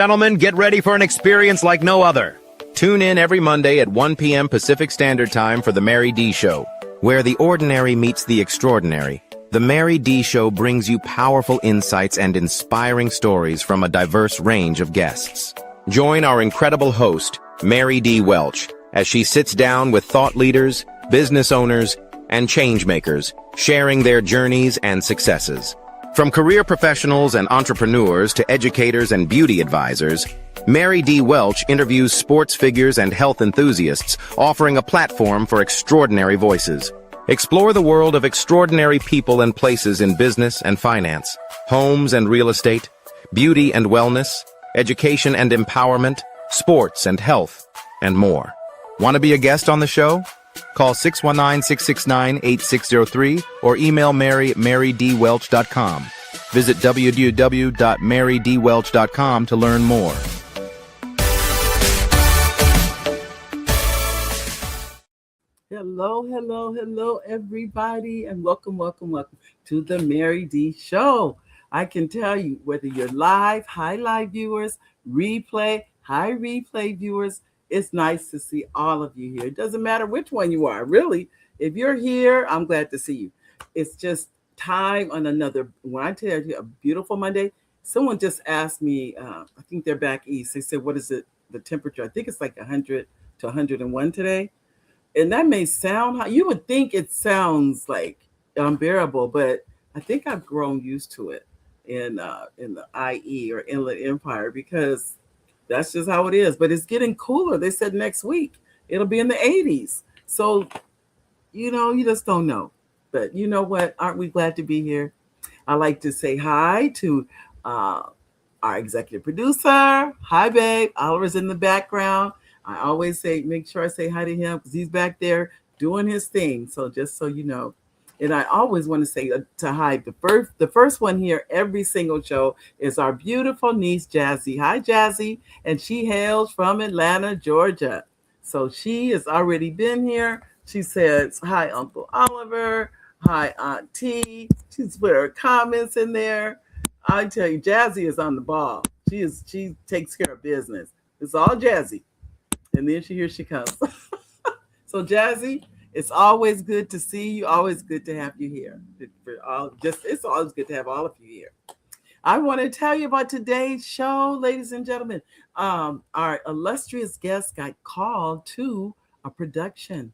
Gentlemen, get ready for an experience like no other. Tune in every Monday at 1 p.m. Pacific Standard Time for The Mary D. Show, where the ordinary meets the extraordinary. The Mary D. Show brings you powerful insights and inspiring stories from a diverse range of guests. Join our incredible host, Mary D. Welch, as she sits down with thought leaders, business owners, and changemakers, sharing their journeys and successes. From career professionals and entrepreneurs to educators and beauty advisors, Mary D. Welch interviews sports figures and health enthusiasts, offering a platform for extraordinary voices. Explore the world of extraordinary people and places in business and finance, homes and real estate, beauty and wellness, education and empowerment, sports and health, and more. Want to be a guest on the show? Call 619-669-8603 or email mary@marydwelch.com. Visit www.marydwelch.com to learn more. Hello, everybody, and welcome to the Mary D. Show. I can tell you, whether you're live, hi live viewers, replay, hi replay viewers, it's nice to see all of you here. It doesn't matter which one you are, really. If you're here, I'm glad to see you. It's just time on another, when I tell you a beautiful Monday, someone just asked me, I think they're back east. They said, what is it, the temperature? I think it's like 100 to 101 today. And that may sound hot. You would think it sounds like unbearable, but I think I've grown used to it in the IE or Inland Empire, because that's just how it is. But it's getting cooler. They said next week it'll be in the 80s. So, you just don't know. But you know what? Aren't we glad to be here? I like to say hi to our executive producer. Hi, babe. Oliver's in the background. I always make sure I say hi to him because he's back there doing his thing. So just so you know. And I always want to say to hi. The first one here every single show is our beautiful niece, Jazzy. Hi, Jazzy. And she hails from Atlanta, Georgia. So she has already been here. She says, hi, Uncle Oliver. Hi, Aunt T. She's put her comments in there. I tell you, Jazzy is on the ball. She takes care of business. It's all Jazzy. And then here she comes. So Jazzy, it's always good to see you. Always good to have you here. It's always good to have all of you here. I want to tell you about today's show, ladies and gentlemen. Our illustrious guest got called to a production.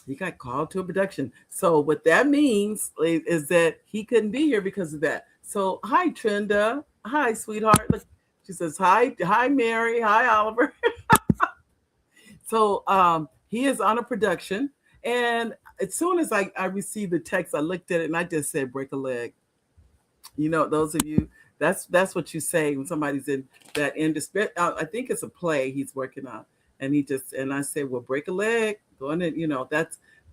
He got called to a production. So what that means is that he couldn't be here because of that. So hi, Trenda. Hi, sweetheart. Look, she says hi, Mary. Hi, Oliver. So he is on a production, and as soon as I received the text, I looked at it and I just said, break a leg. Those of you, that's what you say when somebody's in that industry. I think it's a play he's working on, and I said, well, break a leg. Go in and,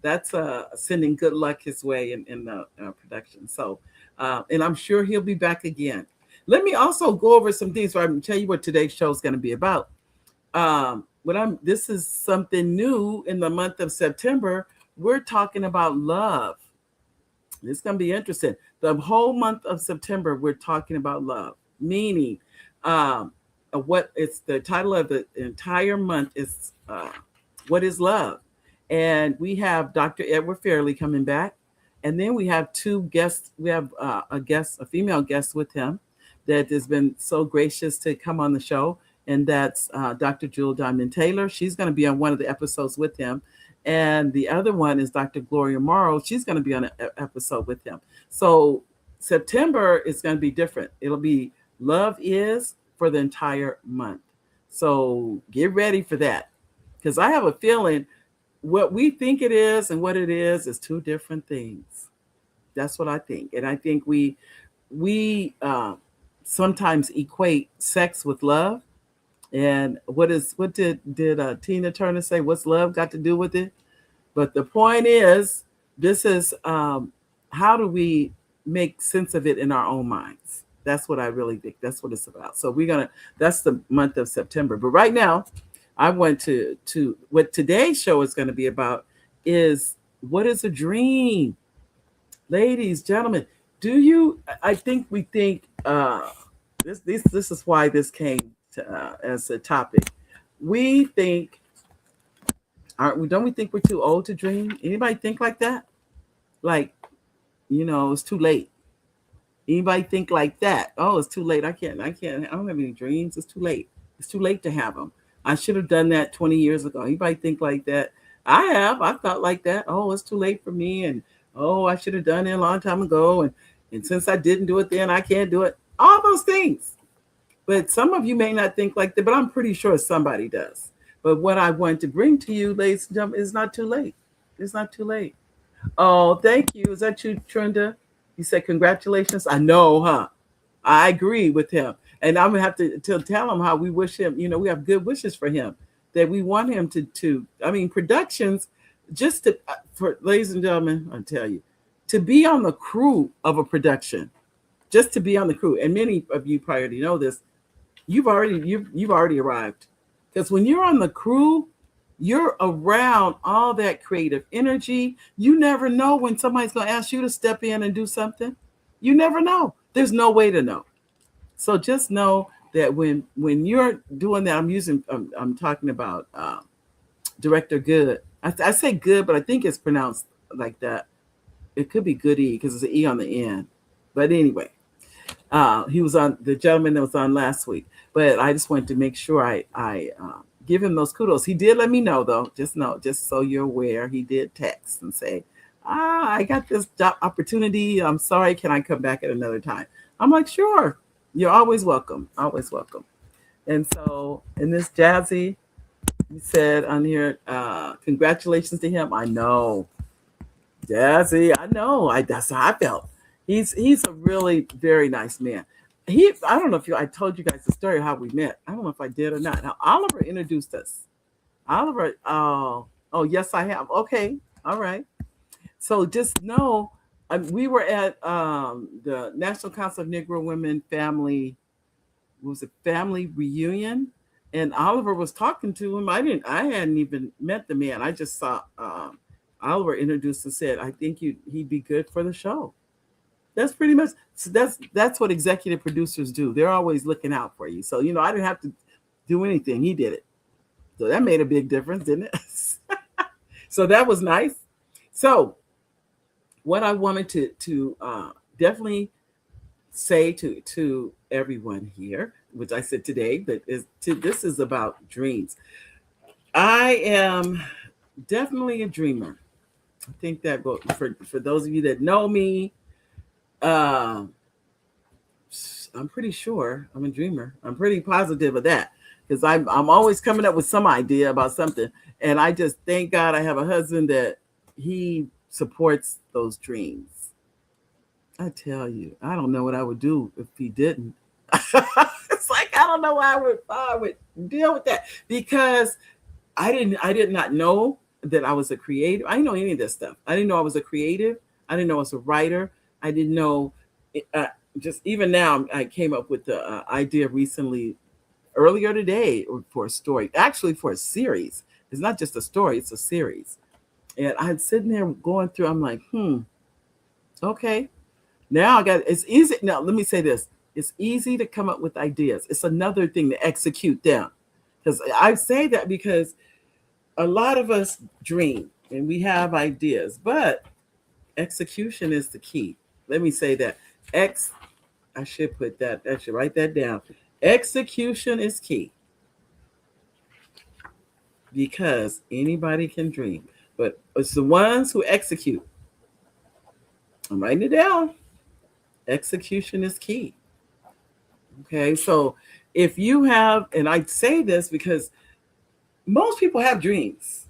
that's sending good luck his way in the production. So, and I'm sure he'll be back again. Let me also go over some things so I can tell you what today's show is going to be about. This is something new in the month of September. We're talking about love. It's going to be interesting. The whole month of September, we're talking about love, meaning what it's the title of the entire month is what is love? And we have Dr. Edward Fairley coming back. And then we have two guests. We have a female guest with him that has been so gracious to come on the show. And that's Dr. Jewel Diamond Taylor. She's going to be on one of the episodes with him. And the other one is Dr. Gloria Morrow. She's going to be on an episode with him. So September is going to be different. It'll be Love Is for the entire month. So get ready for that. Because I have a feeling what we think it is and what it is two different things. That's what I think. And I think we sometimes equate sex with love. And what did Tina Turner say? What's love got to do with it? But the point is, this is how do we make sense of it in our own minds? That's what I really think. That's what it's about. So that's the month of September. But right now, I want to what today's show is going to be about is what is a dream? Ladies, gentlemen, I think we think This is why this came to, as a topic. We think, aren't we? Don't we think we're too old to dream? Anybody think like that? Like, it's too late. Anybody think like that? Oh, it's too late. I can't. I don't have any dreams. It's too late. It's too late to have them. I should have done that 20 years ago. Anybody think like that? I have. I thought like that. Oh, it's too late for me, and oh, I should have done it a long time ago, and since I didn't do it then, I can't do it. All those things. But some of you may not think like that, but I'm pretty sure somebody does. But what I want to bring to you, ladies and gentlemen, is not too late. It's not too late. Oh, thank you. Is that you, Trenda? You said congratulations. I know, huh? I agree with him. And I'm gonna have to tell him how we wish him, we have good wishes for him. That we want him to I mean, productions, just to for ladies and gentlemen, I'll tell you, to be on the crew of a production, just to be on the crew, and many of you probably already know this, you've already arrived. Because when you're on the crew, you're around all that creative energy. You never know when somebody's going to ask you to step in and do something. You never know. There's no way to know. So just know that when you're doing that, I'm talking about director Goode. I say good, but I think it's pronounced like that. It could be Goode because there's an E on the end. But anyway, he was on, the gentleman that was on last week. But I just wanted to make sure I give him those kudos. He did let me know, though. Just so you're aware, he did text and say, I got this job opportunity. I'm sorry. Can I come back at another time? I'm like, sure. You're always welcome. Always welcome. And so, in this Jazzy, he said on here, congratulations to him. I know. Jazzy, I know. That's how I felt. He's a really very nice man. I don't know if I told you guys the story of how we met. I don't know if I did or not. Now, Oliver introduced us. Oliver, oh yes, I have. Okay, all right. So just know, we were at the National Council of Negro Women Family reunion, and Oliver was talking to him. I hadn't even met the man. I just saw Oliver introduced and said, I think he'd be good for the show. That's pretty much, so that's what executive producers do. They're always looking out for you. So, I didn't have to do anything. He did it. So that made a big difference, didn't it? So that was nice. So what I wanted to definitely say to everyone here, which I said today, but this is about dreams. I am definitely a dreamer. I think that for those of you that know me, I'm pretty sure I'm a dreamer. I'm pretty positive of that, because I'm always coming up with some idea about something, and I just thank God I have a husband that he supports those dreams. I tell you, I don't know what I would do if he didn't. It's like I don't know why I would deal with that, because I did not know that I was a creative. I didn't know any of this stuff. I didn't know I was a creative. I didn't know I was a writer. I didn't know. Just even now, I came up with the idea recently, earlier today, for a story. Actually, for a series. It's not just a story; it's a series. And I'm sitting there going through. I'm like, okay. Now it's easy. Now let me say this: it's easy to come up with ideas. It's another thing to execute them. Because I say that because a lot of us dream and we have ideas, but execution is the key. Let me say that. I should put that. I should write that down. Execution is key, because anybody can dream, but it's the ones who execute. I'm writing it down. Execution is key. Okay, so if you have, and I say this because most people have dreams.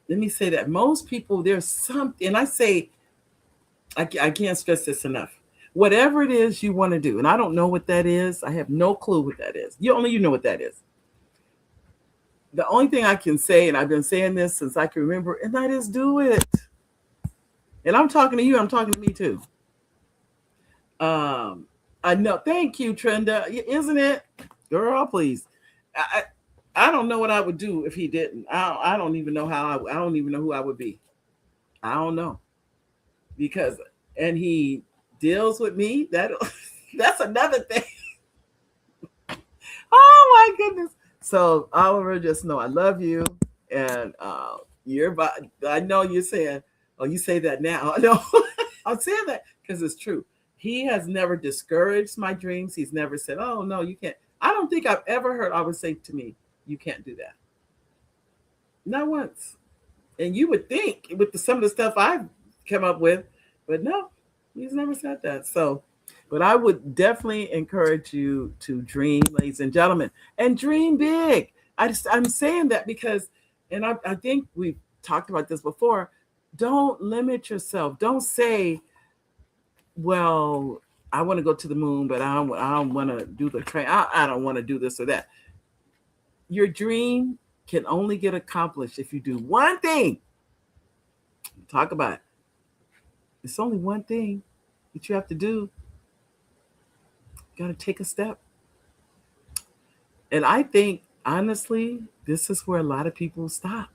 Let me say that most people, there's something, and I say, I can't stress this enough. Whatever it is you want to do, and I don't know what that is. I have no clue what that is. You know what that is. The only thing I can say, and I've been saying this since I can remember, and that is do it. And I'm talking to you. I'm talking to me too. I know. Thank you, Trenda. Isn't it, girl? Please. I don't know what I would do if he didn't. I don't even know how. I don't even know who I would be. I don't know, because and he deals with me. That's another thing. Oh my goodness. So Oliver, just know I love you. And I know you're saying, oh, you say that now. No, I'm saying that because it's true. He has never discouraged my dreams. He's never said, oh no, you can't. I don't think I've ever heard Oliver say to me, you can't do that. Not once. And you would think with some of the stuff I've come up with, but no, he's never said that. So, but I would definitely encourage you to dream, ladies and gentlemen, and dream big. I'm saying that because, and I think we've talked about this before. Don't limit yourself. Don't say, well, I want to go to the moon, but I don't want to do the train. I don't want to do this or that. Your dream can only get accomplished if you do one thing. Talk about it. It's only one thing that you have to do. You got to take a step. And I think, honestly, this is where a lot of people stop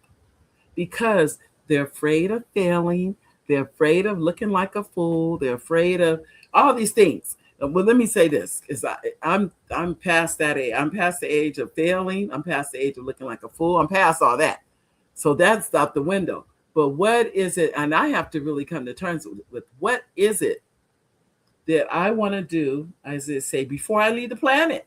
because they're afraid of failing. They're afraid of looking like a fool. They're afraid of all these things. Well, let me say this: is I'm past that age. I'm past the age of failing. I'm past the age of looking like a fool. I'm past all that. So that's out the window. But what is it? And I have to really come to terms with what is it that I want to do, as I say, before I leave the planet.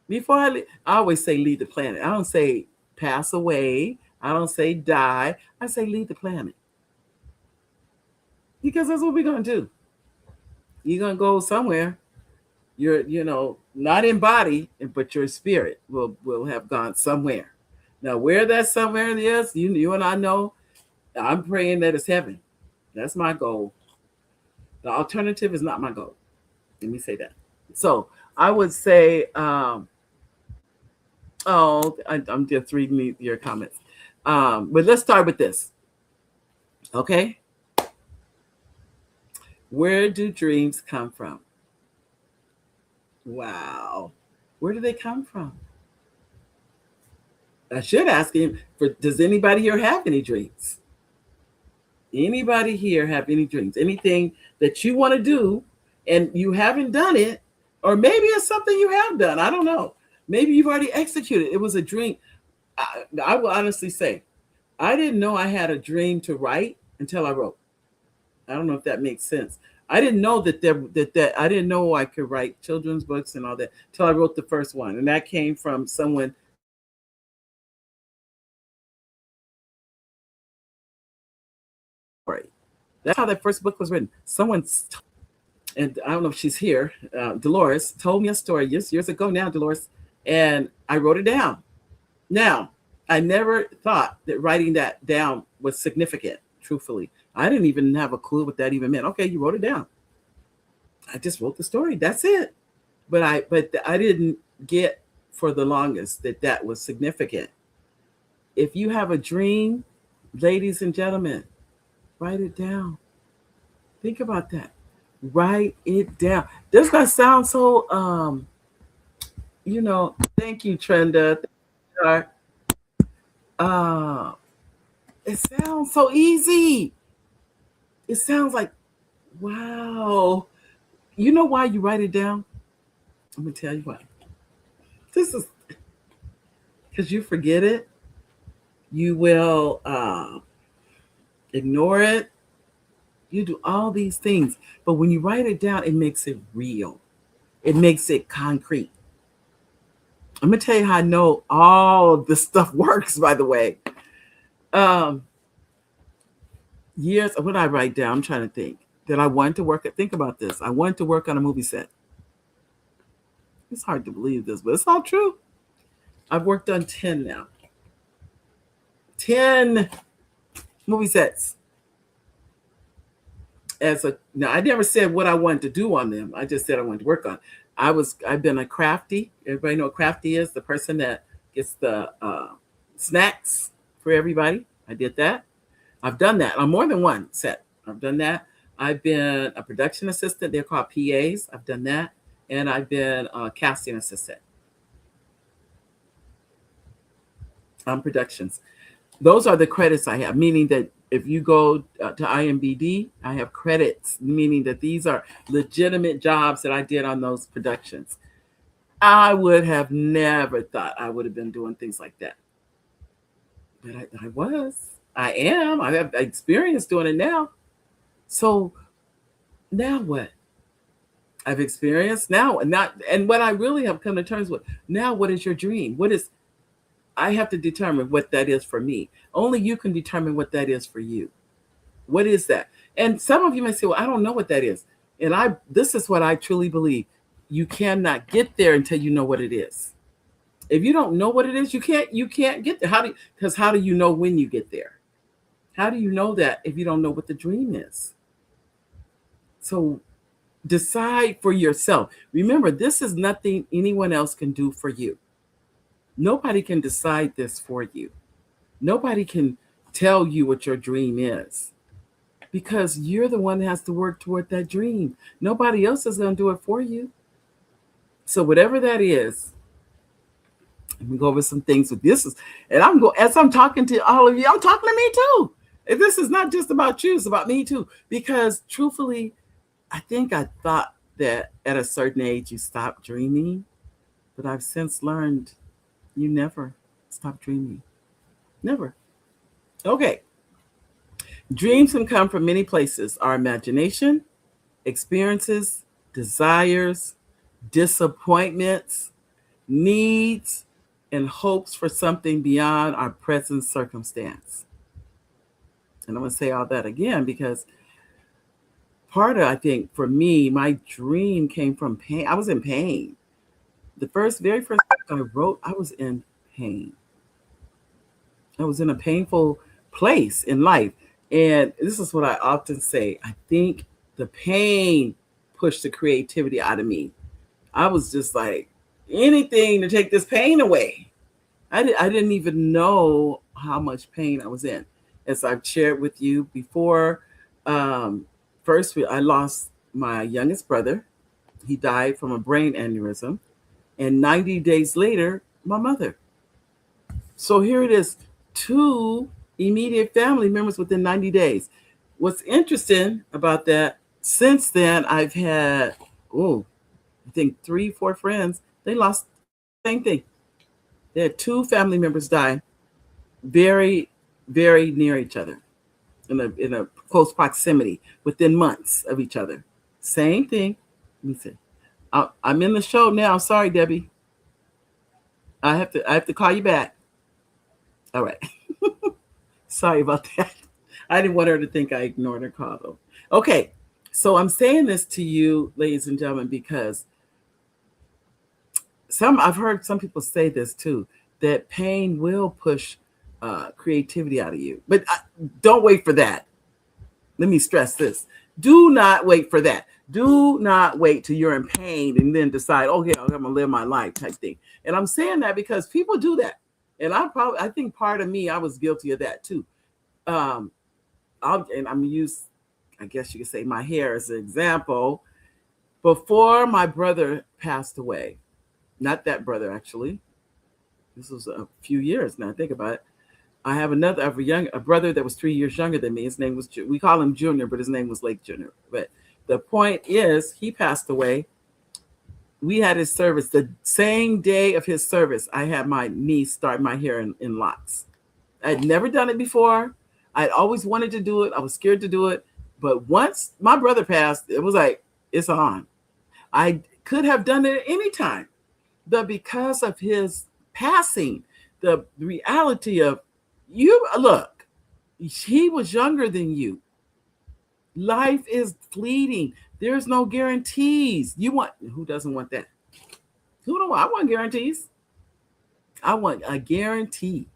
Before I leave, I always say leave the planet. I don't say pass away. I don't say die. I say leave the planet. Because that's what we're going to do. You're going to go somewhere. You're, not in body, but your spirit will have gone somewhere. Now, where that somewhere is, you and I know, I'm praying that it's heaven. That's my goal. The alternative is not my goal. Let me say that. So I would say, I'm just reading your comments. But let's start with this. Okay? Where do dreams come from? Wow. Where do they come from? I should ask him, does anybody here have any dreams? Anybody here have any dreams? Anything that you want to do and you haven't done it? Or maybe it's something you have done. I don't know. Maybe you've already executed. It was a dream. I will honestly say, I didn't know I had a dream to write until I wrote. I don't know if that makes sense. I didn't know that I didn't know I could write children's books and all that till I wrote the first one. And that came from someone. That's how that first book was written. And I don't know if she's here, Dolores, told me a story years ago now, Dolores, and I wrote it down. Now, I never thought that writing that down was significant, truthfully. I didn't even have a clue what that even meant. Okay, you wrote it down. I just wrote the story. That's it. But I didn't get for the longest that was significant. If you have a dream, ladies and gentlemen, write it down. Think about that. Write it down. Does that sound so, thank you, Trenda. It sounds so easy. It sounds like, wow. You know why you write it down? I'm going to tell you why. This is because you forget it. You will ignore it. You do all these things. But when you write it down, it makes it real. It makes it concrete. I'm going to tell you how I know all this stuff works, by the way. Years, what I write down, I'm trying to think, that I wanted to work at, think about this. I wanted to work on a movie set. It's hard to believe this, but it's all true. I've worked on 10 now. 10 movie sets. Now I never said what I wanted to do on them. I just said I wanted to work on. I've been a crafty. Everybody know what crafty is? The person that gets the snacks for everybody. I did that. I've done that on more than one set. I've done that. I've been a production assistant. They're called PAs. I've done that. And I've been a casting assistant on productions. Those are the credits I have, meaning that if you go to IMDb, I have credits, meaning that these are legitimate jobs that I did on those productions. I would have never thought I would have been doing things like that. But I was. I am. I have experience doing it now. So now what? I've experienced now and not, and what I really have come to terms with now. What is your dream? What is, I have to determine what that is for me. Only you can determine what that is for you. What is that? And some of you may say, well, I don't know what that is. And this is what I truly believe. You cannot get there until you know what it is. If you don't know what it is, you can't get there. Because how do you know when you get there? How do you know that if you don't know what the dream is? So decide for yourself. Remember, this is nothing anyone else can do for you. Nobody can decide this for you. Nobody can tell you what your dream is, because you're the one that has to work toward that dream. Nobody else is going to do it for you. So whatever that is, let me go over some things with this. And I'm going, as I'm talking to all of you, I'm talking to me too. And this is not just about you, it's about me too. Because truthfully, I think I thought that at a certain age you stop dreaming, but I've since learned you never stop dreaming. Never. Okay. Dreams can come from many places: our imagination, experiences, desires, disappointments, needs, and hopes for something beyond our present circumstance. And I'm going to say all that again because part of, I think, for me, my dream came from pain. I was in pain. The very first book I wrote, I was in pain. I was in a painful place in life. And this is what I often say. I think the pain pushed the creativity out of me. I was just like, anything to take this pain away. I didn't even know how much pain I was in. As I've shared with you before, first I lost my youngest brother. He died from a brain aneurysm. And 90 days later, my mother. So here it is, 2 immediate family members within 90 days. What's interesting about that, since then, I've had, I think 3-4 friends, they lost the same thing. They had 2 family members die very, very near each other, in a close proximity, within months of each other. Same thing. Let me see. I'm in the show now. Sorry, Debbie. I have to call you back. All right. Sorry about that. I didn't want her to think I ignored her call, though. Okay. So I'm saying this to you, ladies and gentlemen, because I've heard some people say this too, that pain will push creativity out of you. But don't wait for that. Let me stress this. Do not wait for that. Do not wait till you're in pain and then decide, okay, I'm going to live my life type thing. And I'm saying that because people do that. And I think part of me, I was guilty of that too. And I'm going to use, I guess you could say, my hair as an example. Before my brother passed away, not that brother actually, this was a few years now, think about it. I have a brother that was 3 years younger than me. His name was, we call him Junior, but his name was Lake Junior. But the point is, he passed away. We had his service. The same day of his service, I had my niece start my hair in locks. I'd never done it before. I'd always wanted to do it. I was scared to do it. But once my brother passed, it was like, it's on. I could have done it at any time. But because of his passing, the reality of, you look, he was younger than you. Life is fleeting. There's no guarantees. Who doesn't want that? I want guarantees. I want a guarantee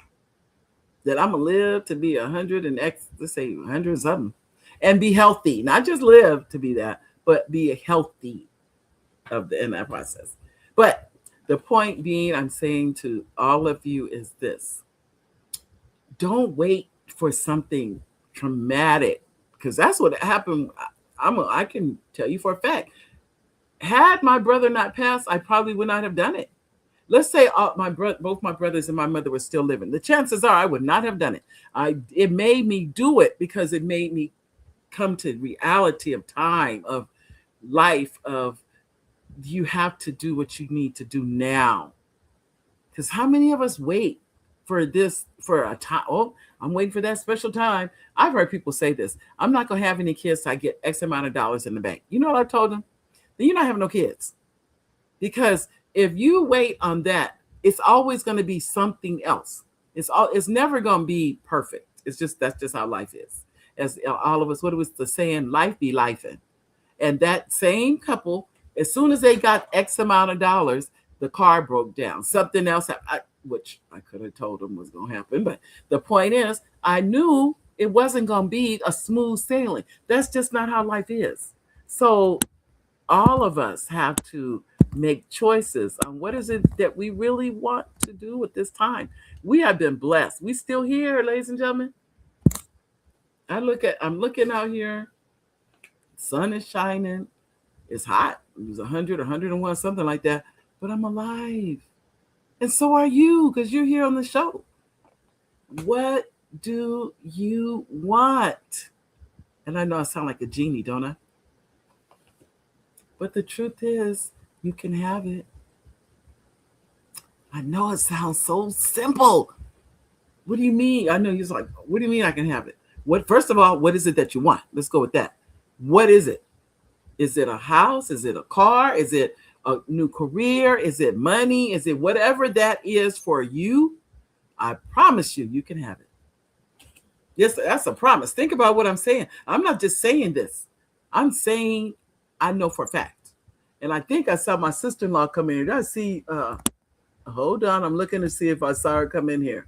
that I'm gonna live to be 100 and let's say 100 something, and be healthy. Not just live to be that, but be healthy in that process. But the point being, I'm saying to all of you is this. Don't wait for something traumatic, because that's what happened. I can tell you for a fact, had my brother not passed, I probably would not have done it. Let's say both my brothers and my mother were still living. The chances are I would not have done it. It made me do it because it made me come to reality of time, of life, of you have to do what you need to do now. Because how many of us wait for this for a time? Oh, I'm waiting for that special time. I've heard people say this. I'm not going to have any kids till I get X amount of dollars in the bank. You know what I told them? Then you're not having no kids. Because if you wait on that, it's always going to be something else. It's never going to be perfect. That's just how life is. As all of us, what was the saying? Life be lifing. And that same couple, as soon as they got X amount of dollars, the car broke down. Something else, which I could have told them was going to happen. But the point is, I knew it wasn't going to be a smooth sailing. That's just not how life is. So all of us have to make choices on what is it that we really want to do with this time. We have been blessed. We still here, ladies and gentlemen. I'm looking out here. Sun is shining. It's hot. It was 100, 101, something like that. But I'm alive. And so are you, because you're here on the show. What do you want? And I know I sound like a genie, don't I? But the truth is, you can have it. I know it sounds so simple. What do you mean? I know you're like, what do you mean I can have it? First of all, what is it that you want? Let's go with that. What is it? Is it a house? Is it a car? Is it a new career? Is it money? Is it whatever that is for you? I promise you, you can have it. Yes, that's a promise. Think about what I'm saying. I'm not just saying this. I'm saying I know for a fact. And I think I saw my sister-in-law come in here. I see, hold on. I'm looking to see if I saw her come in here.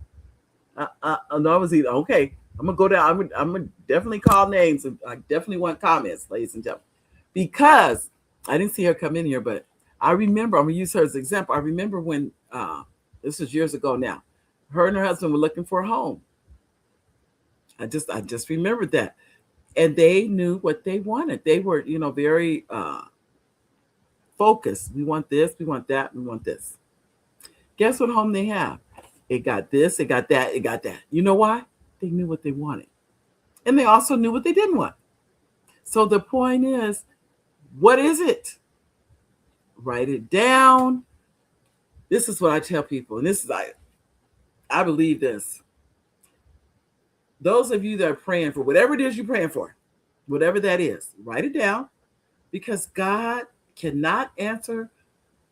No, I was either, okay. I'm going to go down. I'm going to definitely call names. I definitely want comments, ladies and gentlemen. Because I didn't see her come in here, but I remember, I'm going to use her as an example. I remember when, this was years ago now, her and her husband were looking for a home. I just remembered that. And they knew what they wanted. They were, very focused. We want this, we want that, we want this. Guess what home they have? It got this, it got that, it got that. You know why? They knew what they wanted. And they also knew what they didn't want. So the point is, what is it? Write it down. This is what I tell people, and this is I believe this. Those of you that are praying for whatever it is you're praying for, whatever that is, write it down, because God cannot answer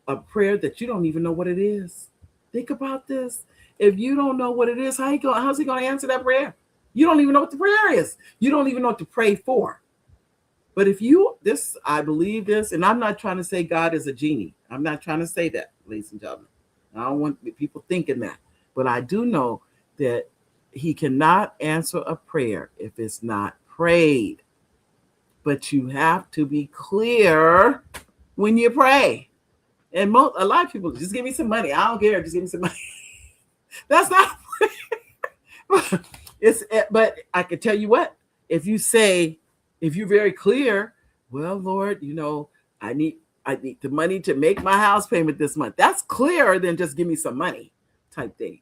a prayer that you don't even know what it is. Think about this. If you don't know what it is, how's he going to answer that prayer? You don't even know what the prayer is. You don't even know what to pray for. But I believe this, and I'm not trying to say God is a genie. I'm not trying to say that, ladies and gentlemen. I don't want people thinking that. But I do know that he cannot answer a prayer if it's not prayed. But you have to be clear when you pray. And a lot of people, just give me some money. I don't care. Just give me some money. That's not prayer. But I can tell you what, if you're very clear, well, Lord, I need the money to make my house payment this month. That's clearer than just give me some money type thing.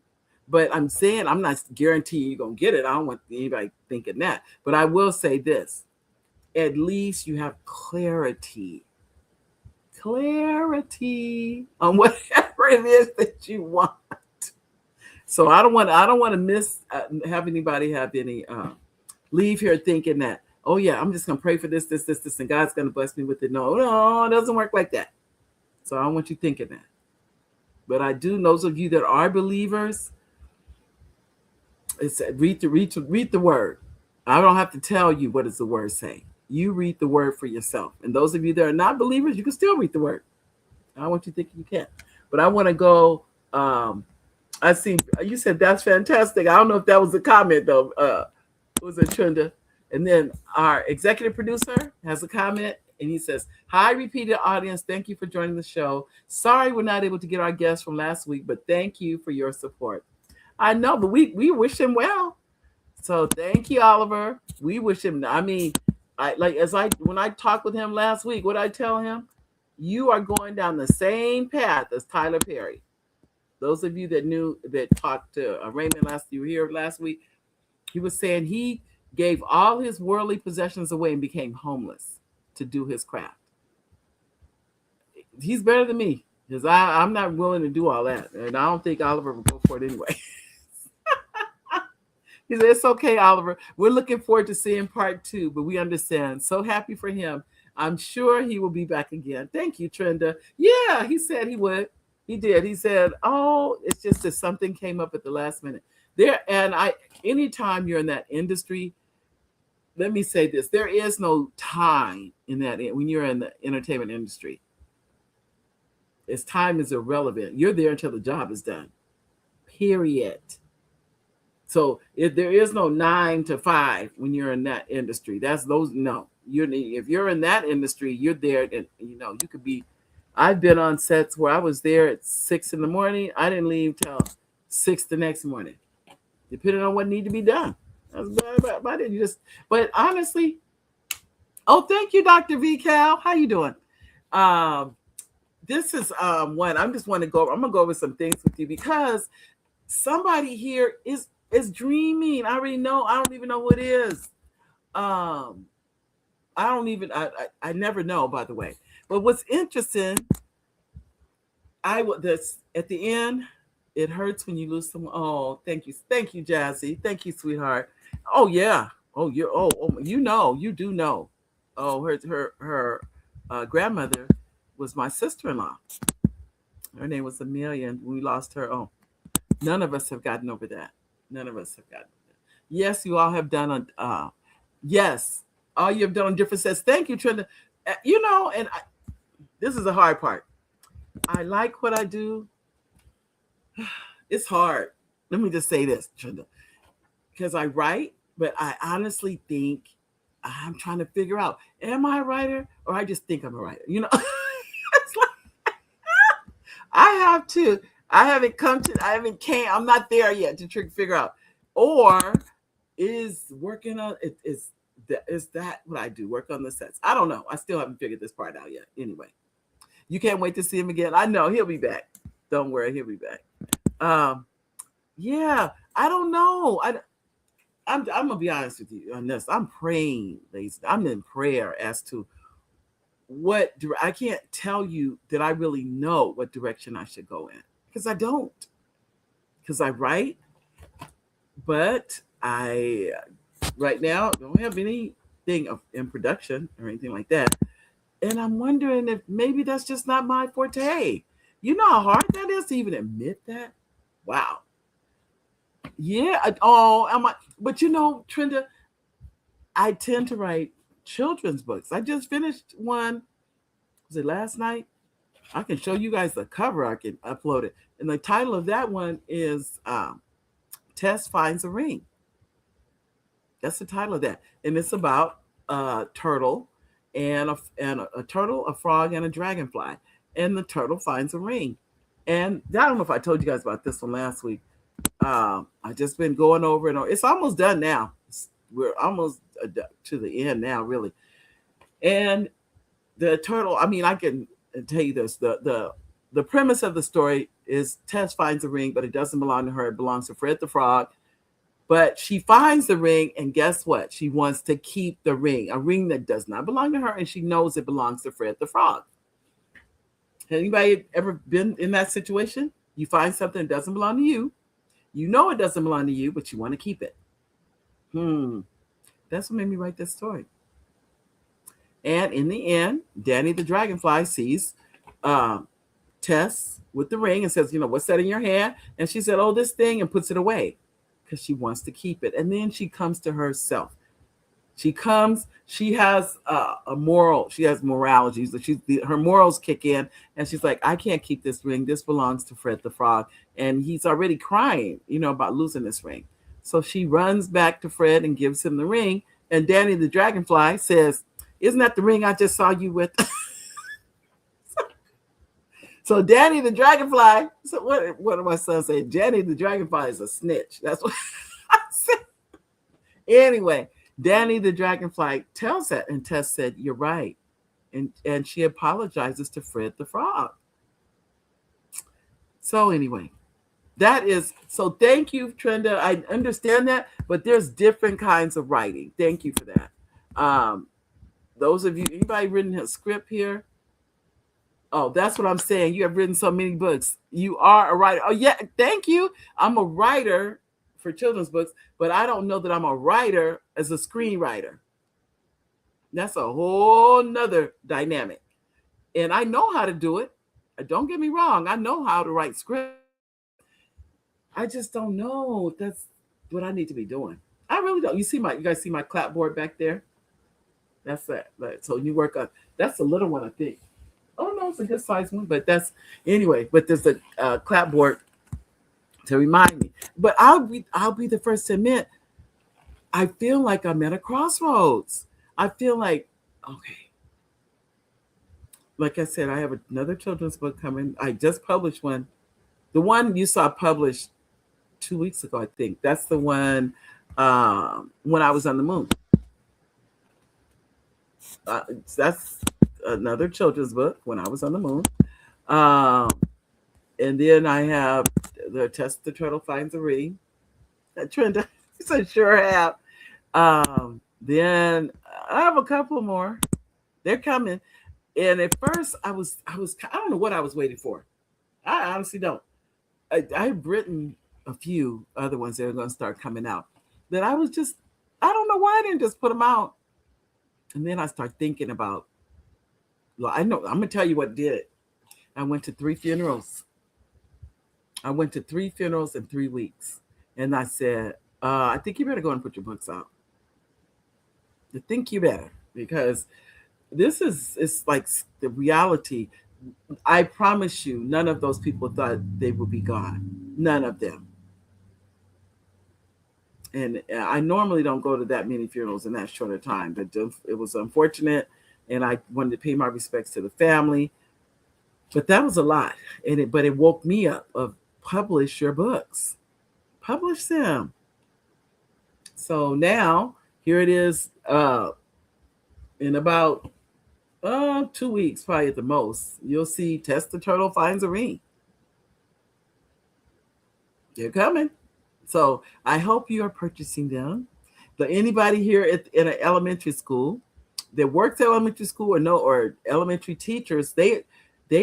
But I'm saying, I'm not guaranteeing you're going to get it. I don't want anybody thinking that. But I will say this. At least you have clarity on whatever it is that you want. So I don't want to have anybody have any leave here thinking that, oh yeah, I'm just gonna pray for this, and God's gonna bless me with it. No, it doesn't work like that. So I don't want you thinking that. But I do, those of you that are believers, it's read the word. I don't have to tell you what does the word say. You read the word for yourself. And those of you that are not believers, you can still read the word. I don't want you thinking you can't. But I want to go. I see you said that's fantastic. I don't know if that was a comment though. It was a Trinda. And then our executive producer has a comment, and he says, "Hi, repeated audience. Thank you for joining the show. Sorry we're not able to get our guest from last week, but thank you for your support." I know, but we wish him well. So thank you, Oliver. We wish him. I mean, when I talked with him last week, what I tell him, you are going down the same path as Tyler Perry. Those of you that talked to Raymond last week, he was saying he gave all his worldly possessions away and became homeless to do his craft. he's better than me because I'm not willing to do all that, and I don't think Oliver would go for it anyway. He said, "It's okay, Oliver. We're looking forward to seeing part 2, but we understand. So happy for him. I'm sure he will be back again." Thank you, Trenda. Yeah, he said he would. He did. He said, "Oh, it's just that something came up at the last minute." Anytime you're in that industry, let me say this: there is no time in that when you're in the entertainment industry. It's time is irrelevant. You're there until the job is done. Period. So if there is no 9 to 5 when you're in that industry, if you're in that industry, you're there, and you could be. I've been on sets where I was there at 6 in the morning. I didn't leave till 6 the next morning, depending on what needed to be done. That's about it. But honestly, thank you, Dr. V. Cal. How you doing? This is one. I'm gonna go over some things with you because somebody here is dreaming. I already know. I don't even know who it is. I never know, by the way. But what's interesting, at the end, it hurts when you lose someone. Oh, thank you, Jazzy, thank you, sweetheart. Oh yeah, you do know. Oh, her grandmother was my sister-in-law. Her name was Chameleon. We lost her. Oh, none of us have gotten over that. Yes, you all have done yes, all you have done on different sets. Thank you, Trenda. This is the hard part. I like what I do. It's hard. Let me just say this, Trenda, because I write, but I honestly think I'm trying to figure out: am I a writer, or I just think I'm a writer? It's like I'm not there yet to figure out, or is working on it. Is that what I do? Work on the sets? I don't know. I still haven't figured this part out yet. Anyway, you can't wait to see him again. I know he'll be back. Don't worry, he'll be back. Yeah, I don't know. I'm gonna be honest with you on this. I'm praying, ladies. I'm in prayer as to I can't tell you that I really know what direction I should go in, because I don't. Because I write, but I right now don't have anything in production or anything like that. And I'm wondering if maybe that's just not my forte. You know how hard that is to even admit that? Wow. Yeah. But Trenda, I tend to write children's books. I just finished one. Was it last night? I can show you guys the cover. I can upload it. And the title of that one is Tess Finds a Ring. That's the title of that. And it's about a turtle and a turtle, a frog, and a dragonfly. And the turtle finds a ring. And I don't know if I told you guys about this one last week. I just been going over it. It's almost done now. We're almost to the end now, really. And the turtle, I can tell you this. The premise of the story is Tess finds a ring, but it doesn't belong to her. It belongs to Fred the Frog. But she finds the ring, and guess what? She wants to keep the ring, a ring that does not belong to her, and she knows it belongs to Fred the Frog. Has anybody ever been in that situation? You find something that doesn't belong to you. You know it doesn't belong to you, but you want to keep it. That's what made me write this story. And in the end, Danny the Dragonfly sees Tess with the ring and says, what's that in your hand? And she said, oh, this thing, and puts it away because she wants to keep it. And then she comes to herself. She has a moral. She has morality. Her morals kick in, and she's like, I can't keep this ring. This belongs to Fred the Frog. And he's already crying, about losing this ring. So she runs back to Fred and gives him the ring. And Danny the Dragonfly says, isn't that the ring I just saw you with? So Danny the Dragonfly, so what did my son say? Danny the Dragonfly is a snitch. That's what I said. Anyway, Danny the Dragonfly tells that, and Tess said, you're right. And she apologizes to Fred the Frog. So anyway, so thank you, Trenda. I understand that, but there's different kinds of writing. Thank you for that. Those of you, anybody written a script here? Oh, that's what I'm saying. You have written so many books. You are a writer. Oh, yeah. Thank you. I'm a writer for children's books, but I don't know that I'm a writer as a screenwriter. That's a whole nother dynamic. And I know how to do it. Don't get me wrong. I know how to write scripts. I just don't know if that's what I need to be doing. I really don't. You guys see my clapboard back there? That's that. So you work on, that's a little one, I think. Oh no, it's a good sized one, but that's anyway. But there's a clapboard to remind me. But I'll be the first to admit, I feel like I'm at a crossroads. I feel okay. Like I said, I have another children's book coming. I just published one. The one you saw published 2 weeks ago, I think. That's the one when I was on the moon. That's another children's book, When I Was on the Moon. And then I have the Test the Turtle Finds a Ring. Trenda, I sure have. Then I have a couple more. They're coming. And at first I don't know what I was waiting for. I honestly don't. I've written a few other ones that are going to start coming out. That I don't know why I didn't just put them out. And then I start thinking about, well, I know, I'm going to tell you what did it. I went to 3 funerals. I went to 3 funerals in 3 weeks. And I said, I think you better go and put your books out. I think you better, because it's like the reality. I promise you, none of those people thought they would be gone. None of them. And I normally don't go to that many funerals in that short a time, but it was unfortunate, and I wanted to pay my respects to the family. But that was a lot, but it woke me up of publish your books, publish them. So now here it is. In about 2 weeks, probably at the most, you'll see Test the Turtle Finds a Ring. They're coming. So I hope you are purchasing them. But anybody here in an elementary school that works at elementary school or elementary teachers, they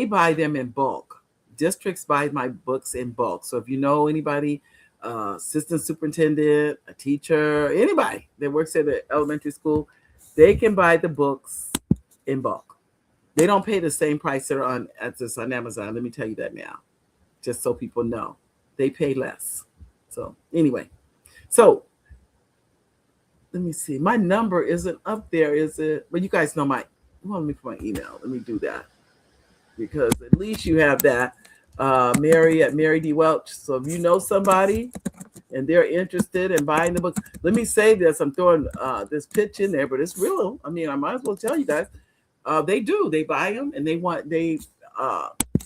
buy them in bulk. Districts buy my books in bulk. So if you know anybody, assistant superintendent, a teacher, anybody that works at an elementary school, they can buy the books in bulk. They don't pay the same price they're on Amazon. Let me tell you that now, just so people know. They pay less. So anyway, let me see. My number isn't up there, is it? But you guys know let me put my email. Let me do that, because at least you have that. Mary at Mary D. Welch. So if you know somebody and they're interested in buying the book, let me say this. I'm throwing this pitch in there, but it's real. I mean, I might as well tell you guys. They do. They buy them, and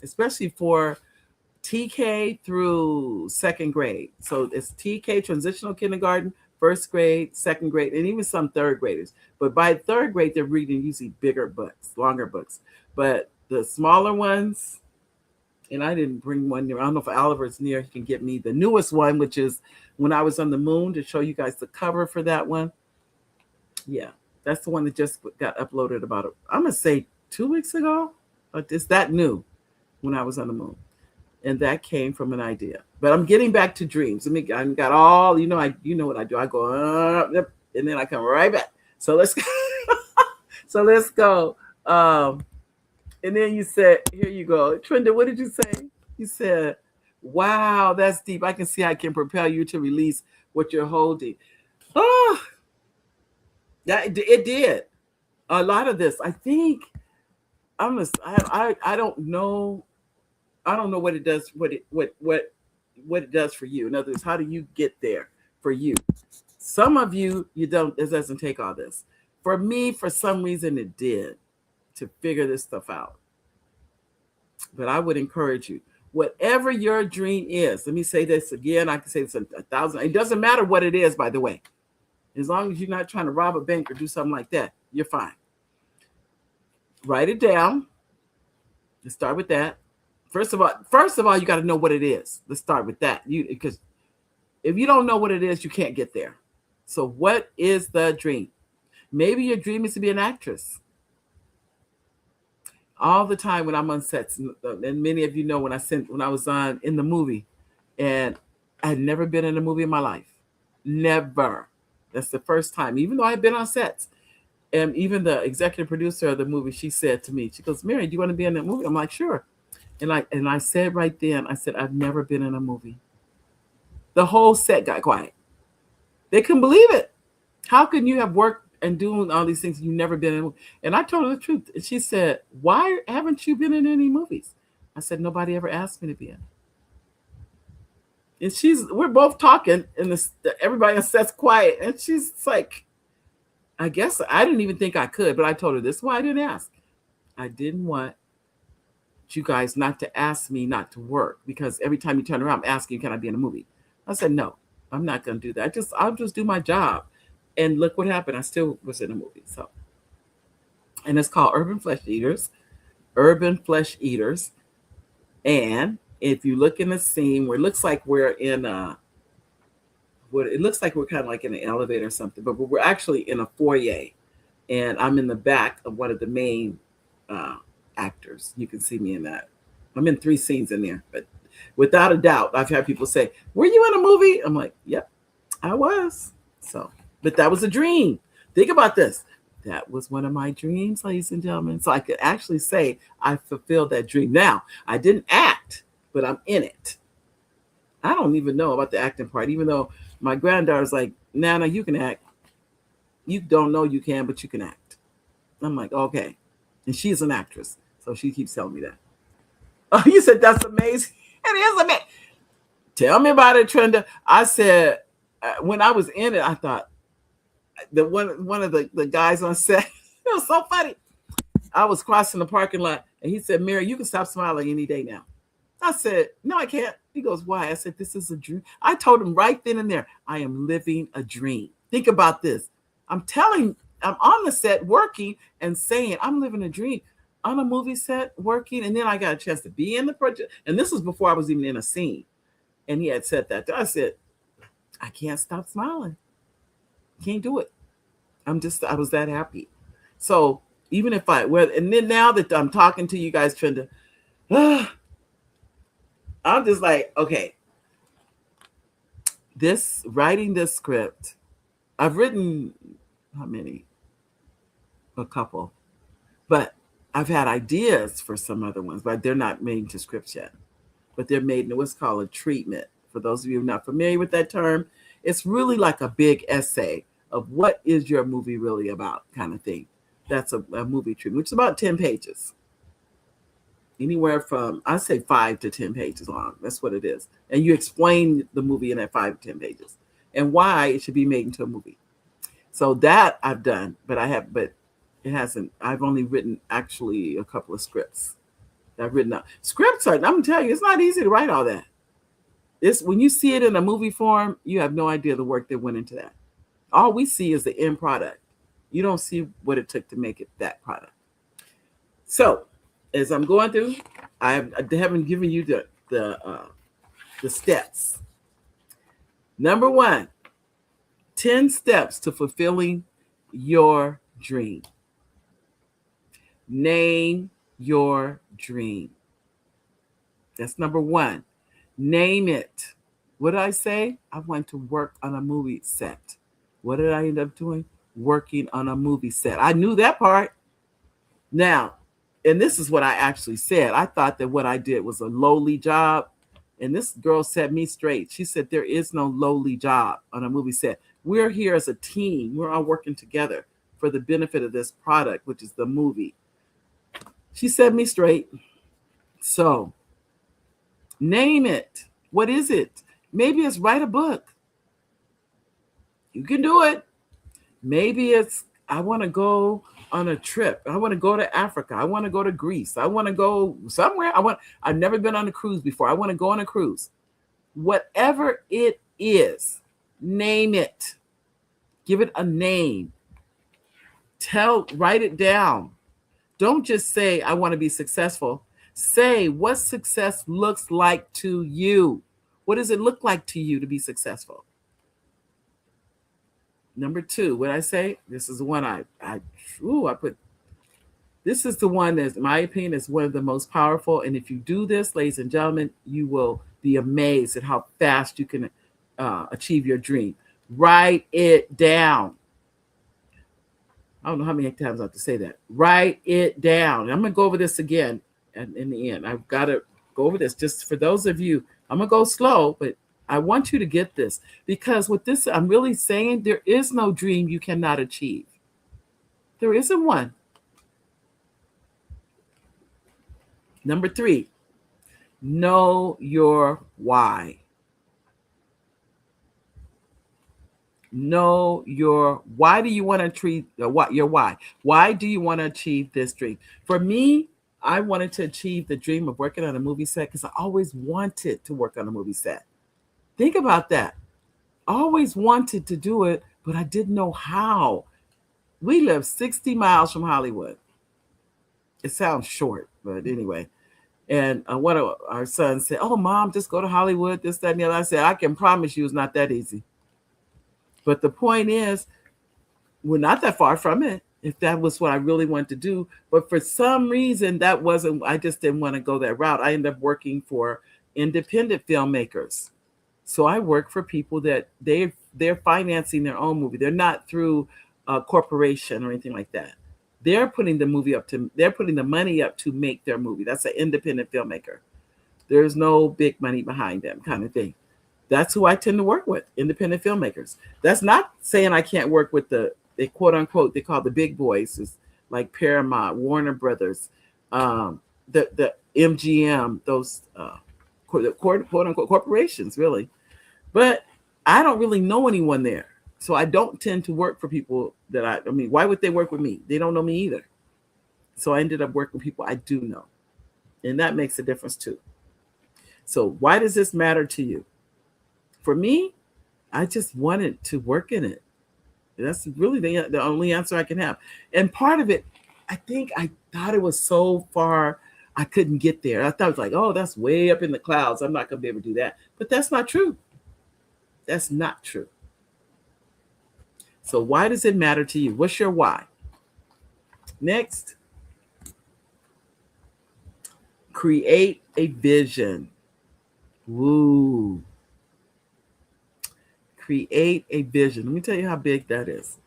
especially for TK through 2nd grade. So it's TK, transitional kindergarten, 1st grade, 2nd grade, and even some 3rd graders. But by 3rd grade, they're reading usually bigger books, longer books. But the smaller ones, and I didn't bring one near. I don't know if Oliver's near. He can get me the newest one, which is When I Was on the Moon, to show you guys the cover for that one. Yeah, that's the one that just got uploaded about, I'm going to say 2 weeks ago. But it's that new, When I Was on the Moon. And that came from an idea. But I'm getting back to dreams. I got all, you know what I do. I go up, and then I come right back. So let's go. And then you said, here you go. Trenda, what did you say? You said, wow, that's deep. I can see I can propel you to release what you're holding. Oh, it did. A lot of this, I think, I don't know. I don't know what it does, what it does for you. In other words, how do you get there for you? Some of you don't, it doesn't take all this. For me, for some reason, it did, to figure this stuff out. But I would encourage you, whatever your dream is, let me say this again. I can say this 1,000. It doesn't matter what it is, by the way. As long as you're not trying to rob a bank or do something like that, you're fine. Write it down. Let's start with that. First of all, you got to know what it is. Let's start with that. Because if you don't know what it is, you can't get there. So what is the dream? Maybe your dream is to be an actress. all the time when I'm on sets, and many of you know when I was on in the movie, and I'd never been in a movie in my life. Never. That's the first time, even though I've been on sets. And even the executive producer of the movie, she said to me, she goes, Mary, do you want to be in that movie? I'm like, sure. And I said right then, I said, I've never been in a movie. The whole set got quiet. They couldn't believe it. How can you have worked and doing all these things, you've never been in a movie? And I told her the truth. And she said, why haven't you been in any movies? I said, nobody ever asked me to be in. And we're both talking, and everybody on set's quiet. And she's like, I guess I didn't even think I could, but I told her this is why I didn't ask. I didn't want you guys not to ask me not to work, because every time you turn around, I'm asking, can I be in a movie? I said, no, I'm not going to do that. I'll just do my job. And look what happened. I still was in a movie. So, and it's called Urban Flesh Eaters. Urban Flesh Eaters. And if you look in the scene where it looks like we're in it looks like we're kind of like in an elevator or something, but we're actually in a foyer, and I'm in the back of one of the main actors. You can see me in that. I'm in 3 scenes in there, but without a doubt, I've had people say, were you in a movie? I'm like, yep, I was. So, but that was a dream. Think about this. That was one of my dreams, ladies and gentlemen. So I could actually say I fulfilled that dream. Now, I didn't act, but I'm in it. I don't even know about the acting part, even though my granddaughter's like, Nana, you can act. You don't know you can, but you can act. I'm like, okay. And she's an actress, so she keeps telling me that. Oh, you said that's amazing. It is amazing. Tell me about it, Trenda. I said, when I was in it, I thought that one of the guys on set, it was so funny. I was crossing the parking lot, and he said, Mary, you can stop smiling any day now. I said, no, I can't. He goes, why? I said, this is a dream. I told him right then and there, I am living a dream. Think about this. I'm on the set working and saying, I'm living a dream. On a movie set working, and then I got a chance to be in the project. And this was before I was even in a scene. And he had said that. I said, I can't stop smiling. Can't do it. I was that happy. So even if and then now that I'm talking to you guys, Trenda, I'm just like, okay, writing this script, I've written, how many? A couple. But I've had ideas for some other ones, but they're not made into scripts yet. But they're made in what's called a treatment. For those of you who are not familiar with that term, it's really like a big essay of what is your movie really about, kind of thing. That's a movie treatment, which is about 10 pages. Anywhere from, I say 5 to 10 pages long. That's what it is. And you explain the movie in that 5 to 10 pages and why it should be made into a movie. So that I've done, but it hasn't. I've only written actually a couple of scripts. I've written out. Scripts are, I'm gonna tell you, it's not easy to write all that. When you see it in a movie form, you have no idea the work that went into that. All we see is the end product. You don't see what it took to make it that product. So as I'm going through, I haven't given you the steps. Number 1, 10 steps to fulfilling your dream. Name your dream. That's number 1. Name it. What did I say? I went to work on a movie set. What did I end up doing? Working on a movie set. I knew that part. Now, and this is what I actually said. I thought that what I did was a lowly job. And this girl set me straight. She said, there is no lowly job on a movie set. We're here as a team. We're all working together for the benefit of this product, which is the movie. She set me straight. So, name it. What is it? Maybe it's write a book. You can do it. Maybe it's, I want to go on a trip. I want to go to Africa. I want to go to Greece. I want to go somewhere. I've never been on a cruise before. I want to go on a cruise. Whatever it is, name it. Give it a name. Write it down. Don't just say, I want to be successful. Say what success looks like to you. What does it look like to you to be successful? Number 2, what I say? This is the one I put. This is the one that, in my opinion, is one of the most powerful. And if you do this, ladies and gentlemen, you will be amazed at how fast you can achieve your dream. Write it down. I don't know how many times I have to say that. Write it down. I'm going to go over this again in the end. I've got to go over this just for those of you. I'm going to go slow, but I want you to get this, because with this, I'm really saying there is no dream you cannot achieve. There isn't one. Number 3, know your why. Know why do you want to achieve your why? Why do you want to achieve this dream? For me, I wanted to achieve the dream of working on a movie set because I always wanted to work on a movie set. Think about that. I always wanted to do it, but I didn't know how. We live 60 miles from Hollywood. It sounds short, but anyway. And one of our sons said, "Oh, Mom, just go to Hollywood, this, that, and the other." I said, "I can promise you it's not that easy." But the point is, we're not that far from it, if that was what I really wanted to do. But for some reason, I just didn't want to go that route. I ended up working for independent filmmakers. So I work for people that they're financing their own movie. They're not through a corporation or anything like that. They're putting the money up to make their movie. That's an independent filmmaker. There's no big money behind them, kind of thing. That's who I tend to work with, independent filmmakers. That's not saying I can't work with the quote unquote, they call the big boys, is like Paramount, Warner Brothers, the MGM, those quote unquote corporations, really. But I don't really know anyone there. So I don't tend to work for people that I mean, why would they work with me? They don't know me either. So I ended up working with people I do know. And that makes a difference too. So why does this matter to you? For me, I just wanted to work in it. That's really the only answer I can have. And part of it, I think I thought it was so far, I couldn't get there. I thought it was like, oh, that's way up in the clouds. I'm not going to be able to do that. But that's not true. That's not true. So why does it matter to you? What's your why? Next, create a vision. Woo. Create a vision. Let me tell you how big that is.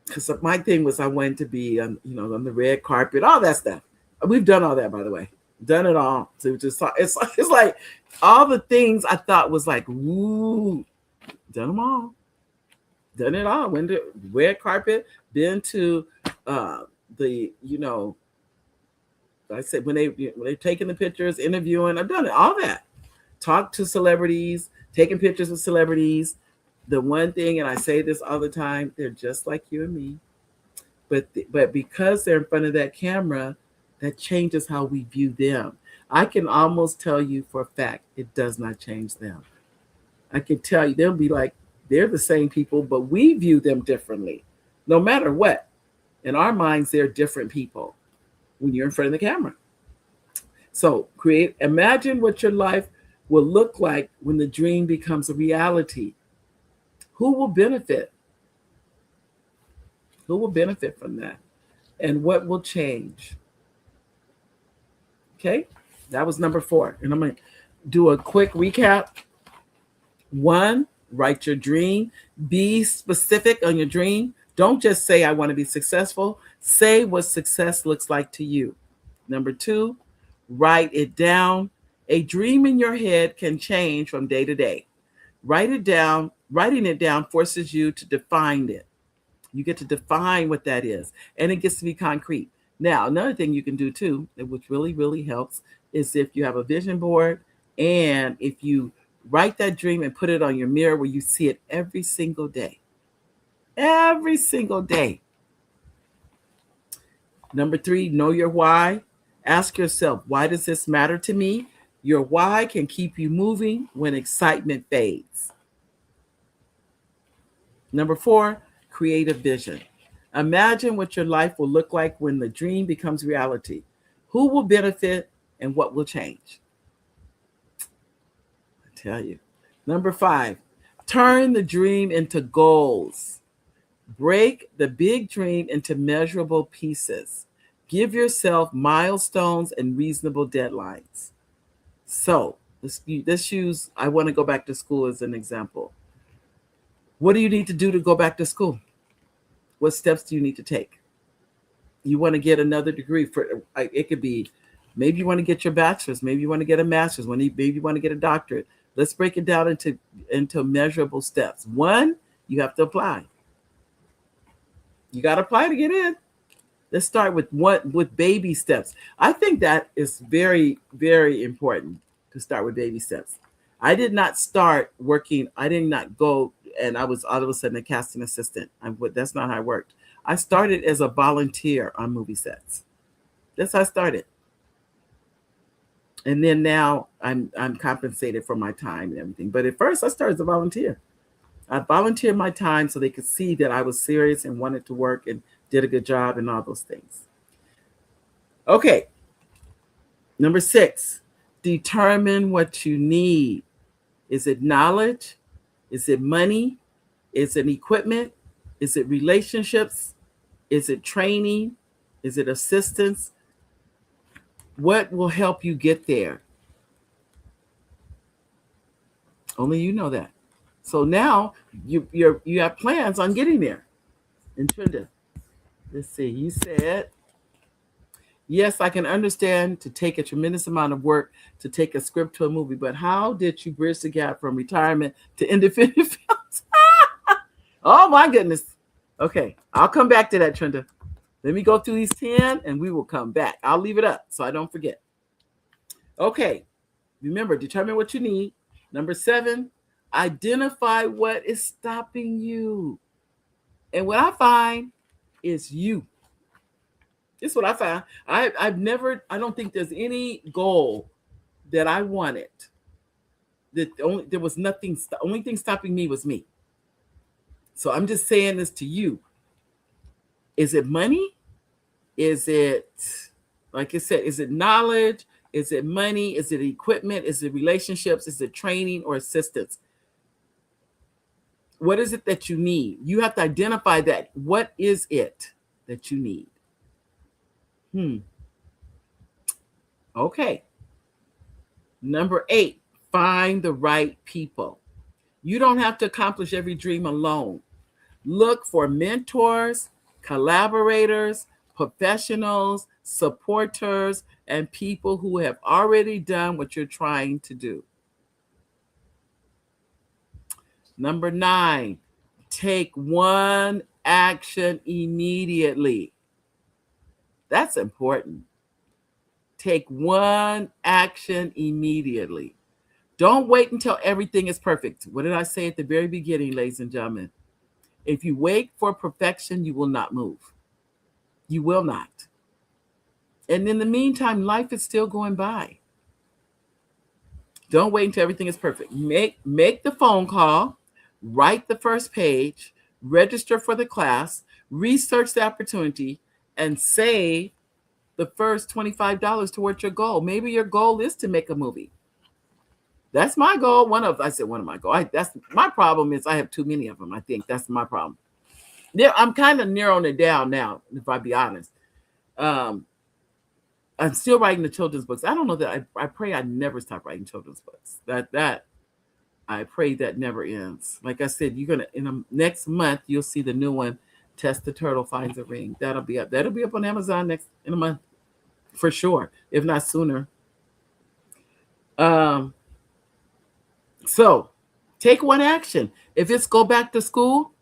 Because my thing was I wanted to be on the red carpet, all that stuff. We've done all that, by the way. Done it all. So it's like all the things I thought was like, woo, done them all. Done it all. Went to red carpet, been to I said when they're taking the pictures, interviewing, I've done it, all that. Talked to celebrities, taking pictures with celebrities. The one thing, and I say this all the time, they're just like you and me. But because they're in front of that camera, that changes how we view them. I can almost tell you for a fact, it does not change them. I can tell you, they'll be like, they're the same people, but we view them differently. No matter what. In our minds, they're different people when you're in front of the camera. So imagine what your life will look like when the dream becomes a reality. Who will benefit? Who will benefit from that? And what will change? Okay, that was number 4. And I'm going to do a quick recap. 1, write your dream. Be specific on your dream. Don't just say, I want to be successful. Say what success looks like to you. Number 2, write it down. A dream in your head can change from day to day. Write it down. Writing it down forces you to define it. You get to define what that is, and it gets to be concrete. Now, another thing you can do too, which really, really helps, is if you have a vision board and if you write that dream and put it on your mirror where you see it every single day. Every single day. Number 3, know your why. Ask yourself, why does this matter to me? Your why can keep you moving when excitement fades. Number 4, create a vision. Imagine what your life will look like when the dream becomes reality. Who will benefit and what will change? I tell you. Number 5, turn the dream into goals. Break the big dream into measurable pieces. Give yourself milestones and reasonable deadlines. So let's use, I want to go back to school as an example. What do you need to do to go back to school? What steps do you need to take? You want to get another degree. It could be, maybe you want to get your bachelor's, maybe you want to get a master's, maybe you want to get a doctorate. Let's break it down into measurable steps. One, you have to apply. You got to apply to get in. Let's start with baby steps. I think that is very, very important to start with baby steps. I did not start working. I did not go and I was all of a sudden a casting assistant. That's not how I worked. I started as a volunteer on movie sets. That's how I started. And then now I'm compensated for my time and everything. But at first I started as a volunteer. I volunteered my time so they could see that I was serious and wanted to work and did a good job and all those things. Okay. Number 6, determine what you need. Is it knowledge? Is it money? Is it equipment? Is it relationships? Is it training? Is it assistance? What will help you get there? Only you know that. So now you have plans on getting there. And Trinda, let's see, you said, yes, I can understand to take a tremendous amount of work to take a script to a movie, but how did you bridge the gap from retirement to independent films? Oh my goodness. Okay, I'll come back to that, Trinda. Let me go through these 10 and we will come back. I'll leave it up so I don't forget. Okay, remember, determine what you need. Number 7, identify what is stopping you. And what I find is you. This is what I found. I don't think there's any goal that I wanted. There was nothing, the only thing stopping me was me. So I'm just saying this to you. Is it money? Is it, like I said, is it knowledge? Is it money? Is it equipment? Is it relationships? Is it training or assistance? What is it that you need? You have to identify that. What is it that you need? Okay. Number 8, find the right people. You don't have to accomplish every dream alone. Look for mentors, collaborators, professionals, supporters, and people who have already done what you're trying to do. Number 9, take one action immediately. That's important. Take one action immediately. Don't wait until everything is perfect. What did I say at the very beginning, ladies and gentlemen? If you wait for perfection, you will not move. You will not. And in the meantime, life is still going by. Don't wait until everything is perfect. Make the phone call, write the first page, register for the class, research the opportunity, and save the first $25 towards your goal. Maybe your goal is to make a movie. That's my goal. One of my goals. That's my problem is I have too many of them. I think that's my problem. I'm kind of narrowing it down now, if I be honest. I'm still writing the children's books. I don't know that I pray I never stop writing children's books. That I pray that never ends. Like I said, you're gonna next month you'll see the new one. Test the Turtle Finds a Ring. That'll be up on Amazon in a month for sure, if not sooner. So take one action. If it's go back to school,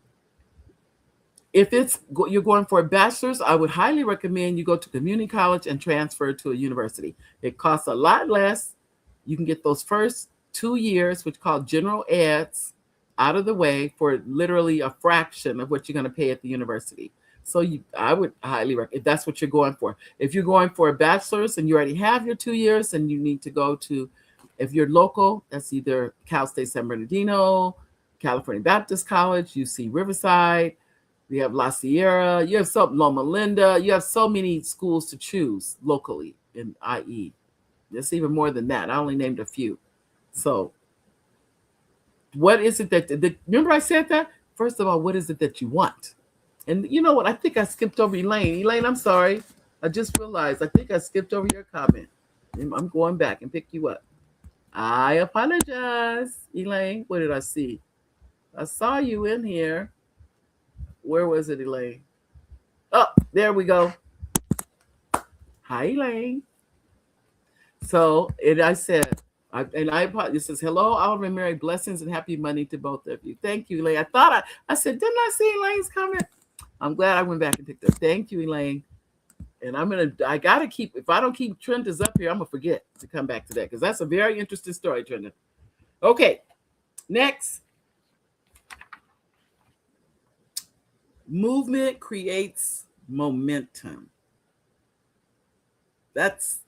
if you're going for a bachelor's, I would highly recommend you go to community college and transfer to a university. It costs a lot less. You can get those first 2 years, which called general eds, out of the way for literally a fraction of what you're going to pay at the university. So I would highly recommend, if that's what you're going for. If you're going for a bachelor's and you already have your 2 years and you need to go to, if you're local, that's either Cal State San Bernardino, California Baptist College, UC Riverside, we have La Sierra, you have Loma Linda, you have so many schools to choose locally in IE. There's even more than that. I only named a few. So what is it that remember I said that? First of all, what is it that you want? And you know what? I think I skipped over Elaine. Elaine, I'm sorry. I just realized I think I skipped over your comment. I'm going back and pick you up. I apologize, Elaine. What did I see? I saw you in here. Where was it, Elaine? Oh, there we go. Hi, Elaine. So, and I said, it says, hello, Oliver and Mary, blessings and happy Monday to both of you. Thank you, Elaine. I said, didn't I see Elaine's comment? I'm glad I went back and picked up. Thank you, Elaine. And I gotta keep, if I don't keep Trenta's up here, I'm gonna forget to come back to that because that's a very interesting story, Trenta. Okay, next. Movement creates momentum. That's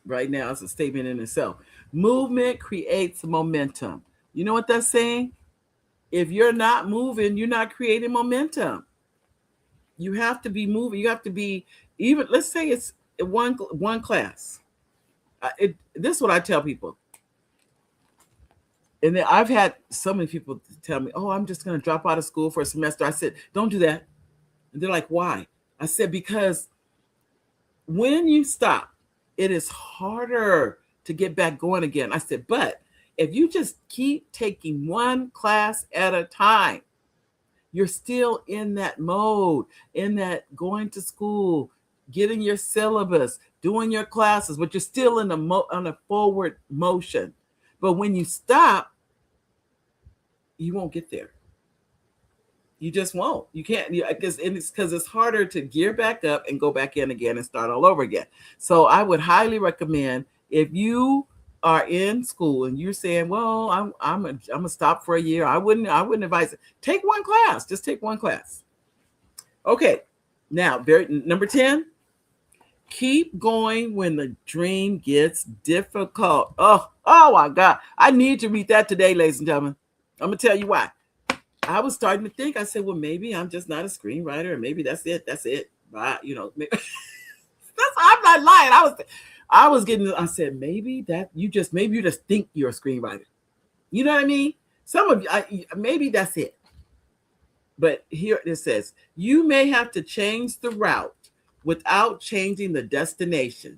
right now, it's a statement in itself. Movement creates momentum. You know what that's saying? If you're not moving, you're not creating momentum. You have to be moving. You have to be, even, let's say it's one class. This is what I tell people. And then I've had so many people tell me, oh, I'm just going to drop out of school for a semester. I said, don't do that. And they're like, why? I said, because when you stop, it is harder to get back going again. I said, but if you just keep taking one class at a time, you're still in that mode, in that going to school, getting your syllabus, doing your classes, but you're still in on a forward motion. But when you stop, you won't get there. You just won't. You can't, because it's harder to gear back up and go back in again and start all over again. So I would highly recommend, if you are in school and you're saying, well, I'm gonna stop for a year, I wouldn't advise it. Take one class. Just take one class. Okay. Now, number 10. Keep going when the dream gets difficult. Oh my God. I need to read that today, ladies and gentlemen. I'm going to tell you why. I was starting to think, I said, well, maybe I'm just not a screenwriter, and maybe that's it. Right? Maybe, I'm not lying. I said, maybe you just think you're a screenwriter. You know what I mean? Some of you, maybe that's it. But here it says, you may have to change the route without changing the destination.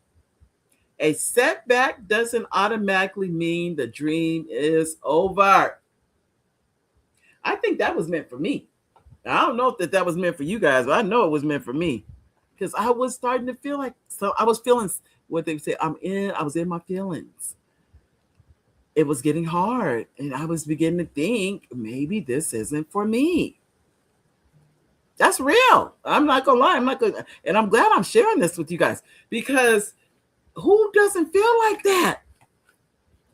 A setback doesn't automatically mean the dream is over. I think that was meant for me. I don't know if that was meant for you guys, but I know it was meant for me, because I was starting to feel like, so I was feeling what they say. I was in my feelings. It was getting hard, and I was beginning to think, maybe this isn't for me. That's real. I'm not gonna lie. And I'm glad I'm sharing this with you guys, because who doesn't feel like that?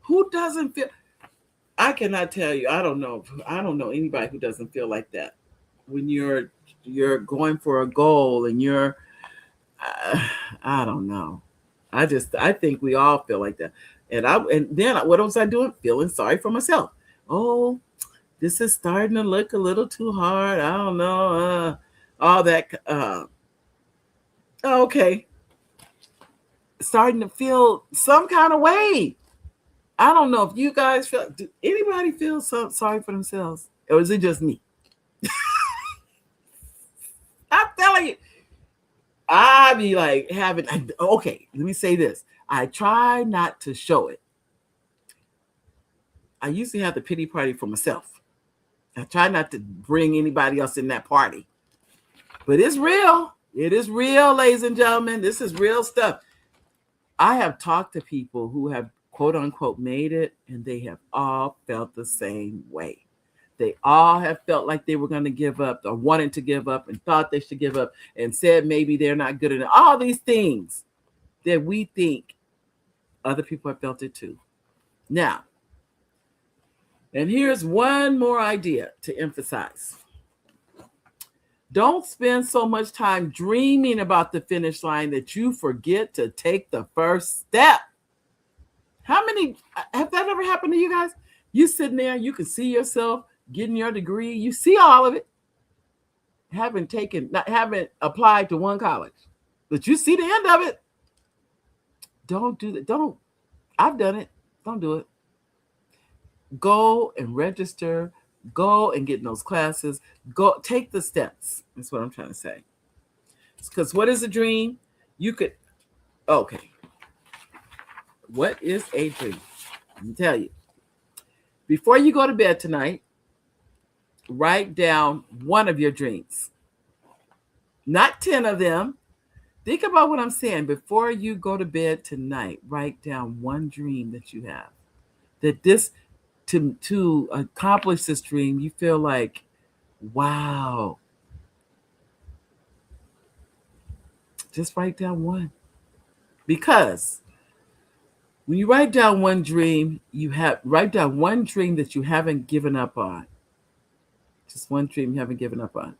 Who doesn't feel? I cannot tell you. I don't know anybody who doesn't feel like that. When you're going for a goal and I don't know. I think we all feel like that. And then what was I doing? Feeling sorry for myself. Oh, this is starting to look a little too hard. I don't know. All that. Okay. Starting to feel some kind of way. I don't know if you guys feel. Do anybody feel so sorry for themselves, or is it just me? I'm telling you, I be like okay, let me say this. I try not to show it. I usually have the pity party for myself. I try not to bring anybody else in that party. But it's real. It is real, ladies and gentlemen. This is real stuff. I have talked to people who have, quote unquote, made it, and they have all felt the same way. They all have felt like they were going to give up, or wanted to give up, and thought they should give up, and said maybe they're not good enough. All these things that we think, other people have felt it too. Now, and here's one more idea to emphasize. Don't spend so much time dreaming about the finish line that you forget to take the first step. How many, have that ever happened to you guys? You sitting there, you can see yourself getting your degree. You see all of it. Haven't applied to one college, but you see the end of it. Don't do that. I've done it. Don't do it. Go and register Go and get in those classes. Go take the steps. That's what I'm trying to say. Because what is a dream? You could, okay. What is a dream? Let me tell you. Before you go to bed tonight, write down one of your dreams. Not 10 of them. Think about what I'm saying. Before you go to bed tonight, write down one dream that you have. That this, to accomplish this dream, you feel like, wow. Just write down one. Because when you write down one dream, write down one dream that you haven't given up on. Just one dream you haven't given up on.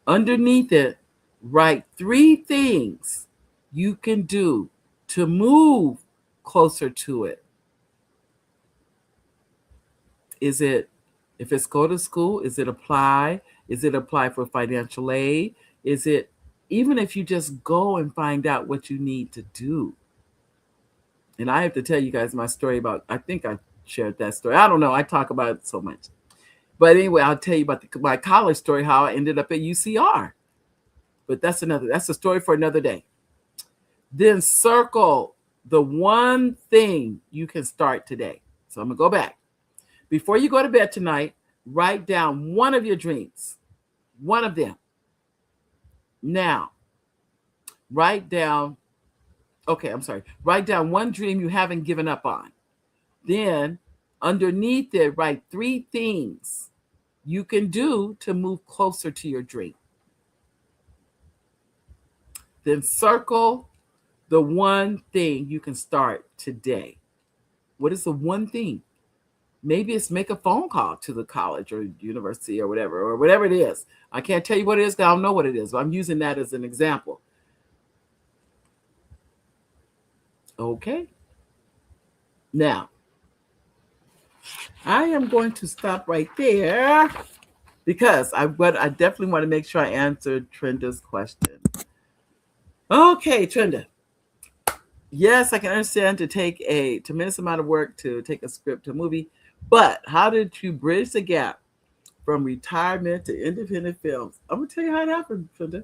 Underneath it, write 3 things you can do to move closer to it. Is it, if it's go to school, is it apply? Is it apply for financial aid? Is it, even if you just go and find out what you need to do? And I have to tell you guys my story about, I think I shared that story. I don't know. I talk about it so much. But anyway, I'll tell you about my college story, how I ended up at UCR. But that's a story for another day. Then circle the one thing you can start today. So I'm going to go back. Before you go to bed tonight, write down one of your dreams. One of them. Now, write down one dream you haven't given up on. Then, underneath it, write 3 things you can do to move closer to your dream. Then circle the one thing you can start today. What is the one thing? Maybe it's make a phone call to the college or university or whatever it is. I can't tell you what it is because I don't know what it is, but I'm using that as an example. Okay. Now, I am going to stop right there because I definitely want to make sure I answered Trenda's question. Okay, Trenda. Yes, I can understand to take a tremendous amount of work to take a script to a movie, but how did you bridge the gap from retirement to independent films? I'm going to tell you how it happened, Trenda.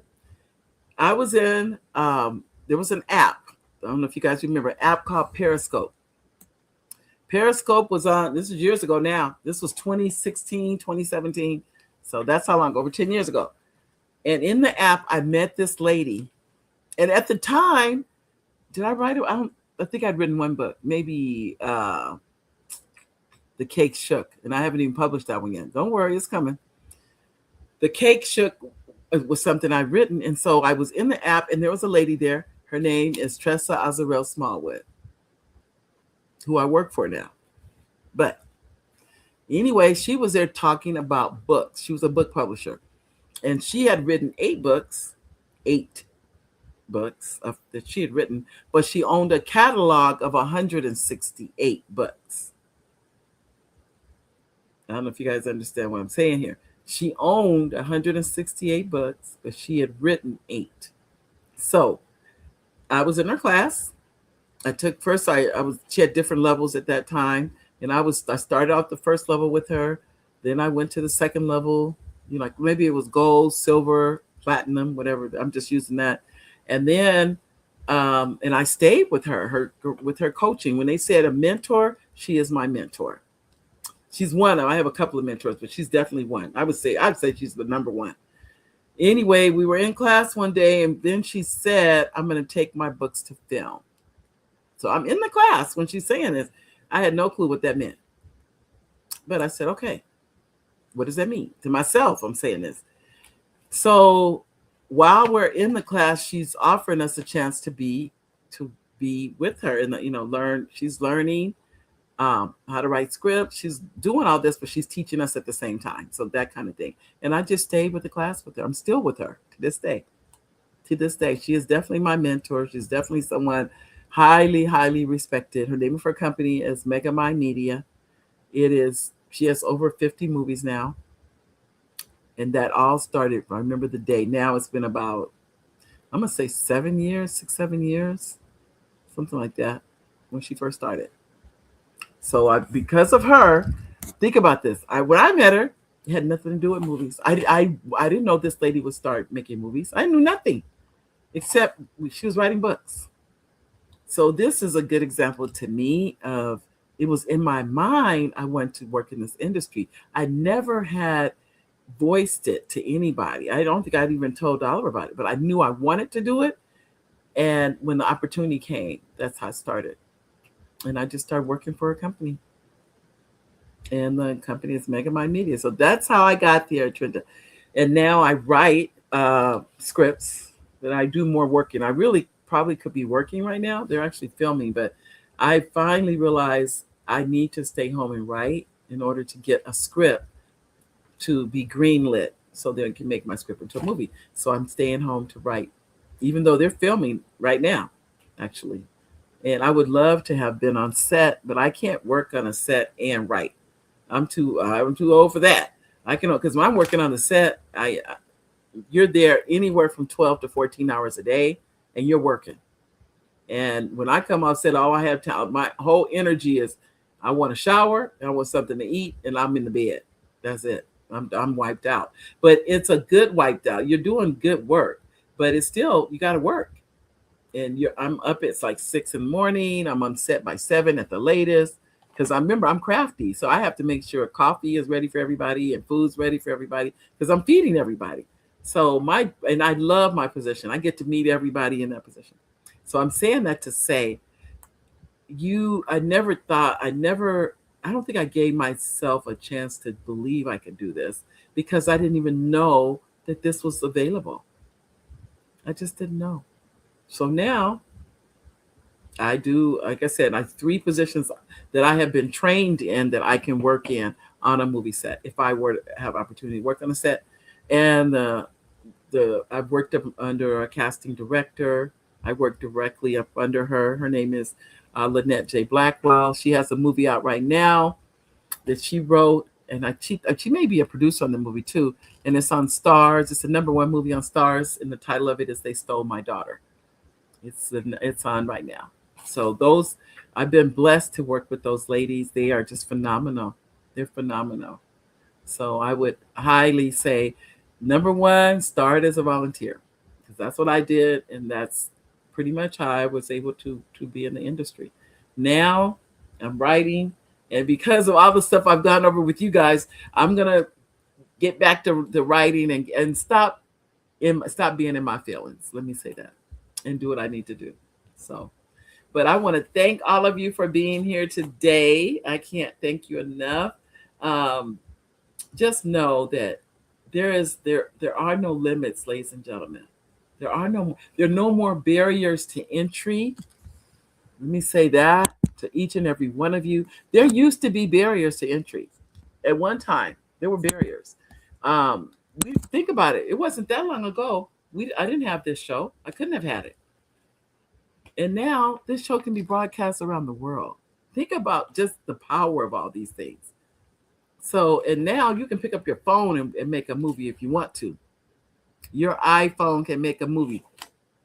I was in, there was an app. I don't know if you guys remember, an app called Periscope. Periscope was on, this is years ago now. This was 2016, 2017. So that's how long ago, over 10 years ago. And in the app, I met this lady. And at the time, did I write it? I think I'd written one book, maybe The Cake Shook. And I haven't even published that one yet. Don't worry, it's coming. The Cake Shook was something I'd written. And so I was in the app and there was a lady there. Her name is Tressa Azarel Smallwood, who I work for now. But anyway, she was there talking about books. She was a book publisher. And she had written 8 books that she had written, but she owned a catalog of 168 books. I don't know if you guys understand what I'm saying here. She owned 168 books, but she had written 8. So I was in her class. She had different levels at that time. And I started out the first level with her. Then I went to the second level, like maybe it was gold, silver, platinum, whatever. I'm just using that. And then, and I stayed with her coaching. When they said a mentor, she is my mentor. She's one. I have a couple of mentors, but she's definitely one. I'd say she's the number one. Anyway, we were in class one day, and then she said, I'm going to take my books to film. So I'm in the class when she's saying this. I had no clue what that meant. But I said, okay, what does that mean? To myself, I'm saying this. So while we're in the class, she's offering us a chance to be with her and learn. She's learning how to write scripts. She's doing all this, but she's teaching us at the same time. So that kind of thing. And I just stayed with the class with her. I'm still with her to this day. To this day, she is definitely my mentor. She's definitely someone highly, highly respected. Her name of her company is Megamind Media. She has over 50 movies now. And that all started, I remember the day. Now it's been about, I'm going to say 7 years, 7 years, something like that, when she first started. So because of her, think about this. When I met her, It had nothing to do with movies. I didn't know this lady would start making movies. I knew nothing except she was writing books. So this is a good example to me of it was in my mind I wanted to work in this industry. I never had voiced it to anybody. I don't think I'd even told Oliver about it, but I knew I wanted to do it. And when the opportunity came, that's how I started. And I just started working for a company. And the company is Megamind Media. So that's how I got there, Trinta. And now I write scripts that I do more work in. I really probably could be working right now. They're actually filming, but I finally realized I need to stay home and write in order to get a script to be greenlit so they can make my script into a movie. So I'm staying home to write, even though they're filming right now, actually. And I would love to have been on set, but I can't work on a set and write. I'm too old for that. I can, because when I'm working on the set, you're there anywhere from 12 to 14 hours a day, and you're working. And when I come off set, all I have time, my whole energy is, I want a shower, and I want something to eat, and I'm in the bed. That's it. I'm wiped out. But it's a good wiped out. You're doing good work, but it's still, you got to work. And I'm up at like 6 in the morning. I'm on set by 7 at the latest. Because I remember I'm crafty. So I have to make sure coffee is ready for everybody and food's ready for everybody because I'm feeding everybody. So and I love my position. I get to meet everybody in that position. So I'm saying that to say, I don't think I gave myself a chance to believe I could do this because I didn't even know that this was available. I just didn't know. So now I do, like I said, I have 3 positions that I have been trained in that I can work in on a movie set if I were to have opportunity to work on a set. And I've worked up under a casting director. I worked directly up under her. Her name is Lynette J. Blackwell. She has a movie out right now that she wrote, and she may be a producer on the movie too. And it's on Stars. It's the #1 movie on Stars, and the title of it is "They Stole My Daughter." It's on right now. So I've been blessed to work with those ladies. They are just phenomenal. They're phenomenal. So I would highly say, #1, start as a volunteer, because that's what I did, and that's pretty much how I was able to be in the industry. Now I'm writing, and because of all the stuff I've gone over with you guys, I'm gonna get back to the writing and stop being in my feelings. Let me say that, and do what I need to do. So, but I want to thank all of you for being here today. I can't thank you enough. Just know that there are no limits, ladies and gentlemen. There are no more barriers to entry. Let me say that to each and every one of you. There used to be barriers to entry. At one time, there were barriers. Think about it. It wasn't that long ago. I didn't have this show. I couldn't have had it. And now this show can be broadcast around the world. Think about just the power of all these things. So, and now you can pick up your phone and make a movie if you want to. Your iPhone can make a movie.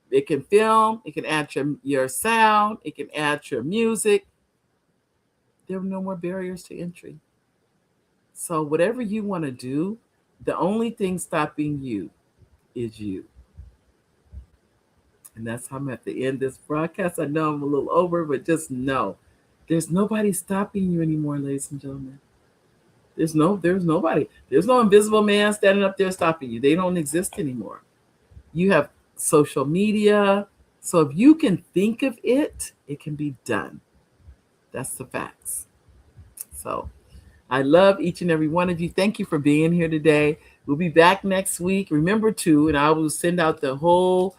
It can film, it can add your sound, it can add your music. There are no more barriers to entry. So whatever you want to do, the only thing stopping you is you. And that's how I'm at the end of this broadcast. I know I'm a little over, but just know there's nobody stopping you anymore, ladies and gentlemen. There's nobody. There's no invisible man standing up there stopping you. They don't exist anymore. You have social media. So if you can think of it, it can be done. That's the facts. So I love each and every one of you. Thank you for being here today. We'll be back next week. Remember to, and I will send out the whole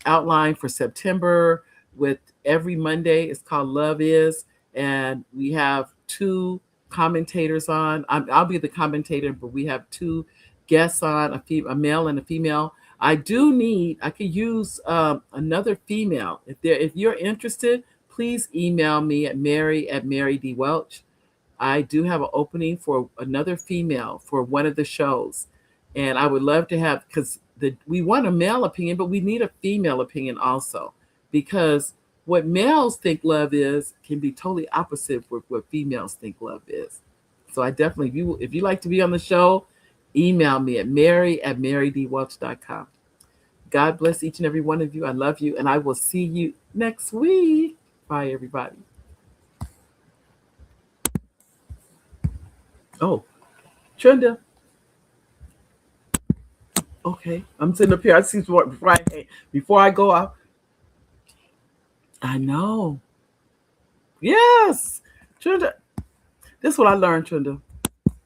outline for September with every Monday. It's called Love Is. And we have 2 commentators on. I'll be the commentator, but we have 2 guests on, a male and a female. I could use another female. If you're interested, please email me at Mary@MaryDWelch. I do have an opening for another female for one of the shows. And I would love to have, because we want a male opinion, but we need a female opinion also, because what males think love is can be totally opposite with what females think love is. So I definitely, if you like to be on the show, email me at mary@marydwelch.com. God bless each and every one of you. I love you, and I will see you next week. Bye, everybody. Oh, Trenda. Okay, I'm sitting up here. I see what before I go out. I know. Yes, Trenda. This is what I learned, Trenda.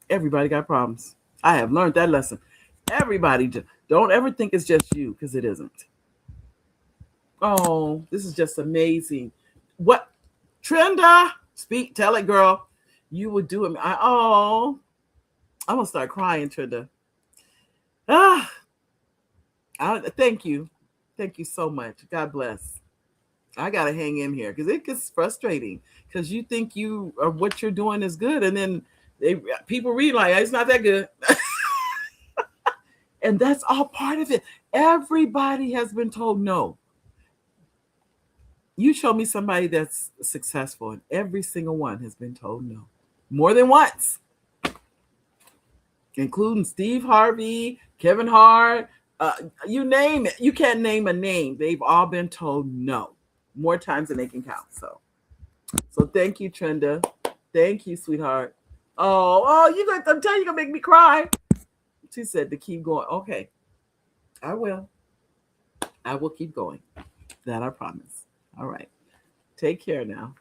Everybody got problems. I have learned that lesson. Everybody, don't ever think it's just you, because it isn't. Oh, this is just amazing. What, Trenda? Speak, tell it, girl. You would do it. I'm gonna start crying, Trenda. Thank you so much. God bless. I gotta hang in here because it gets frustrating because you think what you're doing is good, and then people read like it's not that good. And that's all part of it. Everybody has been told no. You show me somebody that's successful, and every single one has been told no more than once, including Steve Harvey, Kevin Hart, you name it. You can't name a name. They've all been told no more times than they can count. So thank you, Trenda. Thank you, sweetheart. I'm telling you, you're gonna make me cry. She said to keep going. Okay, I will. I will keep going. That I promise. All right. Take care now.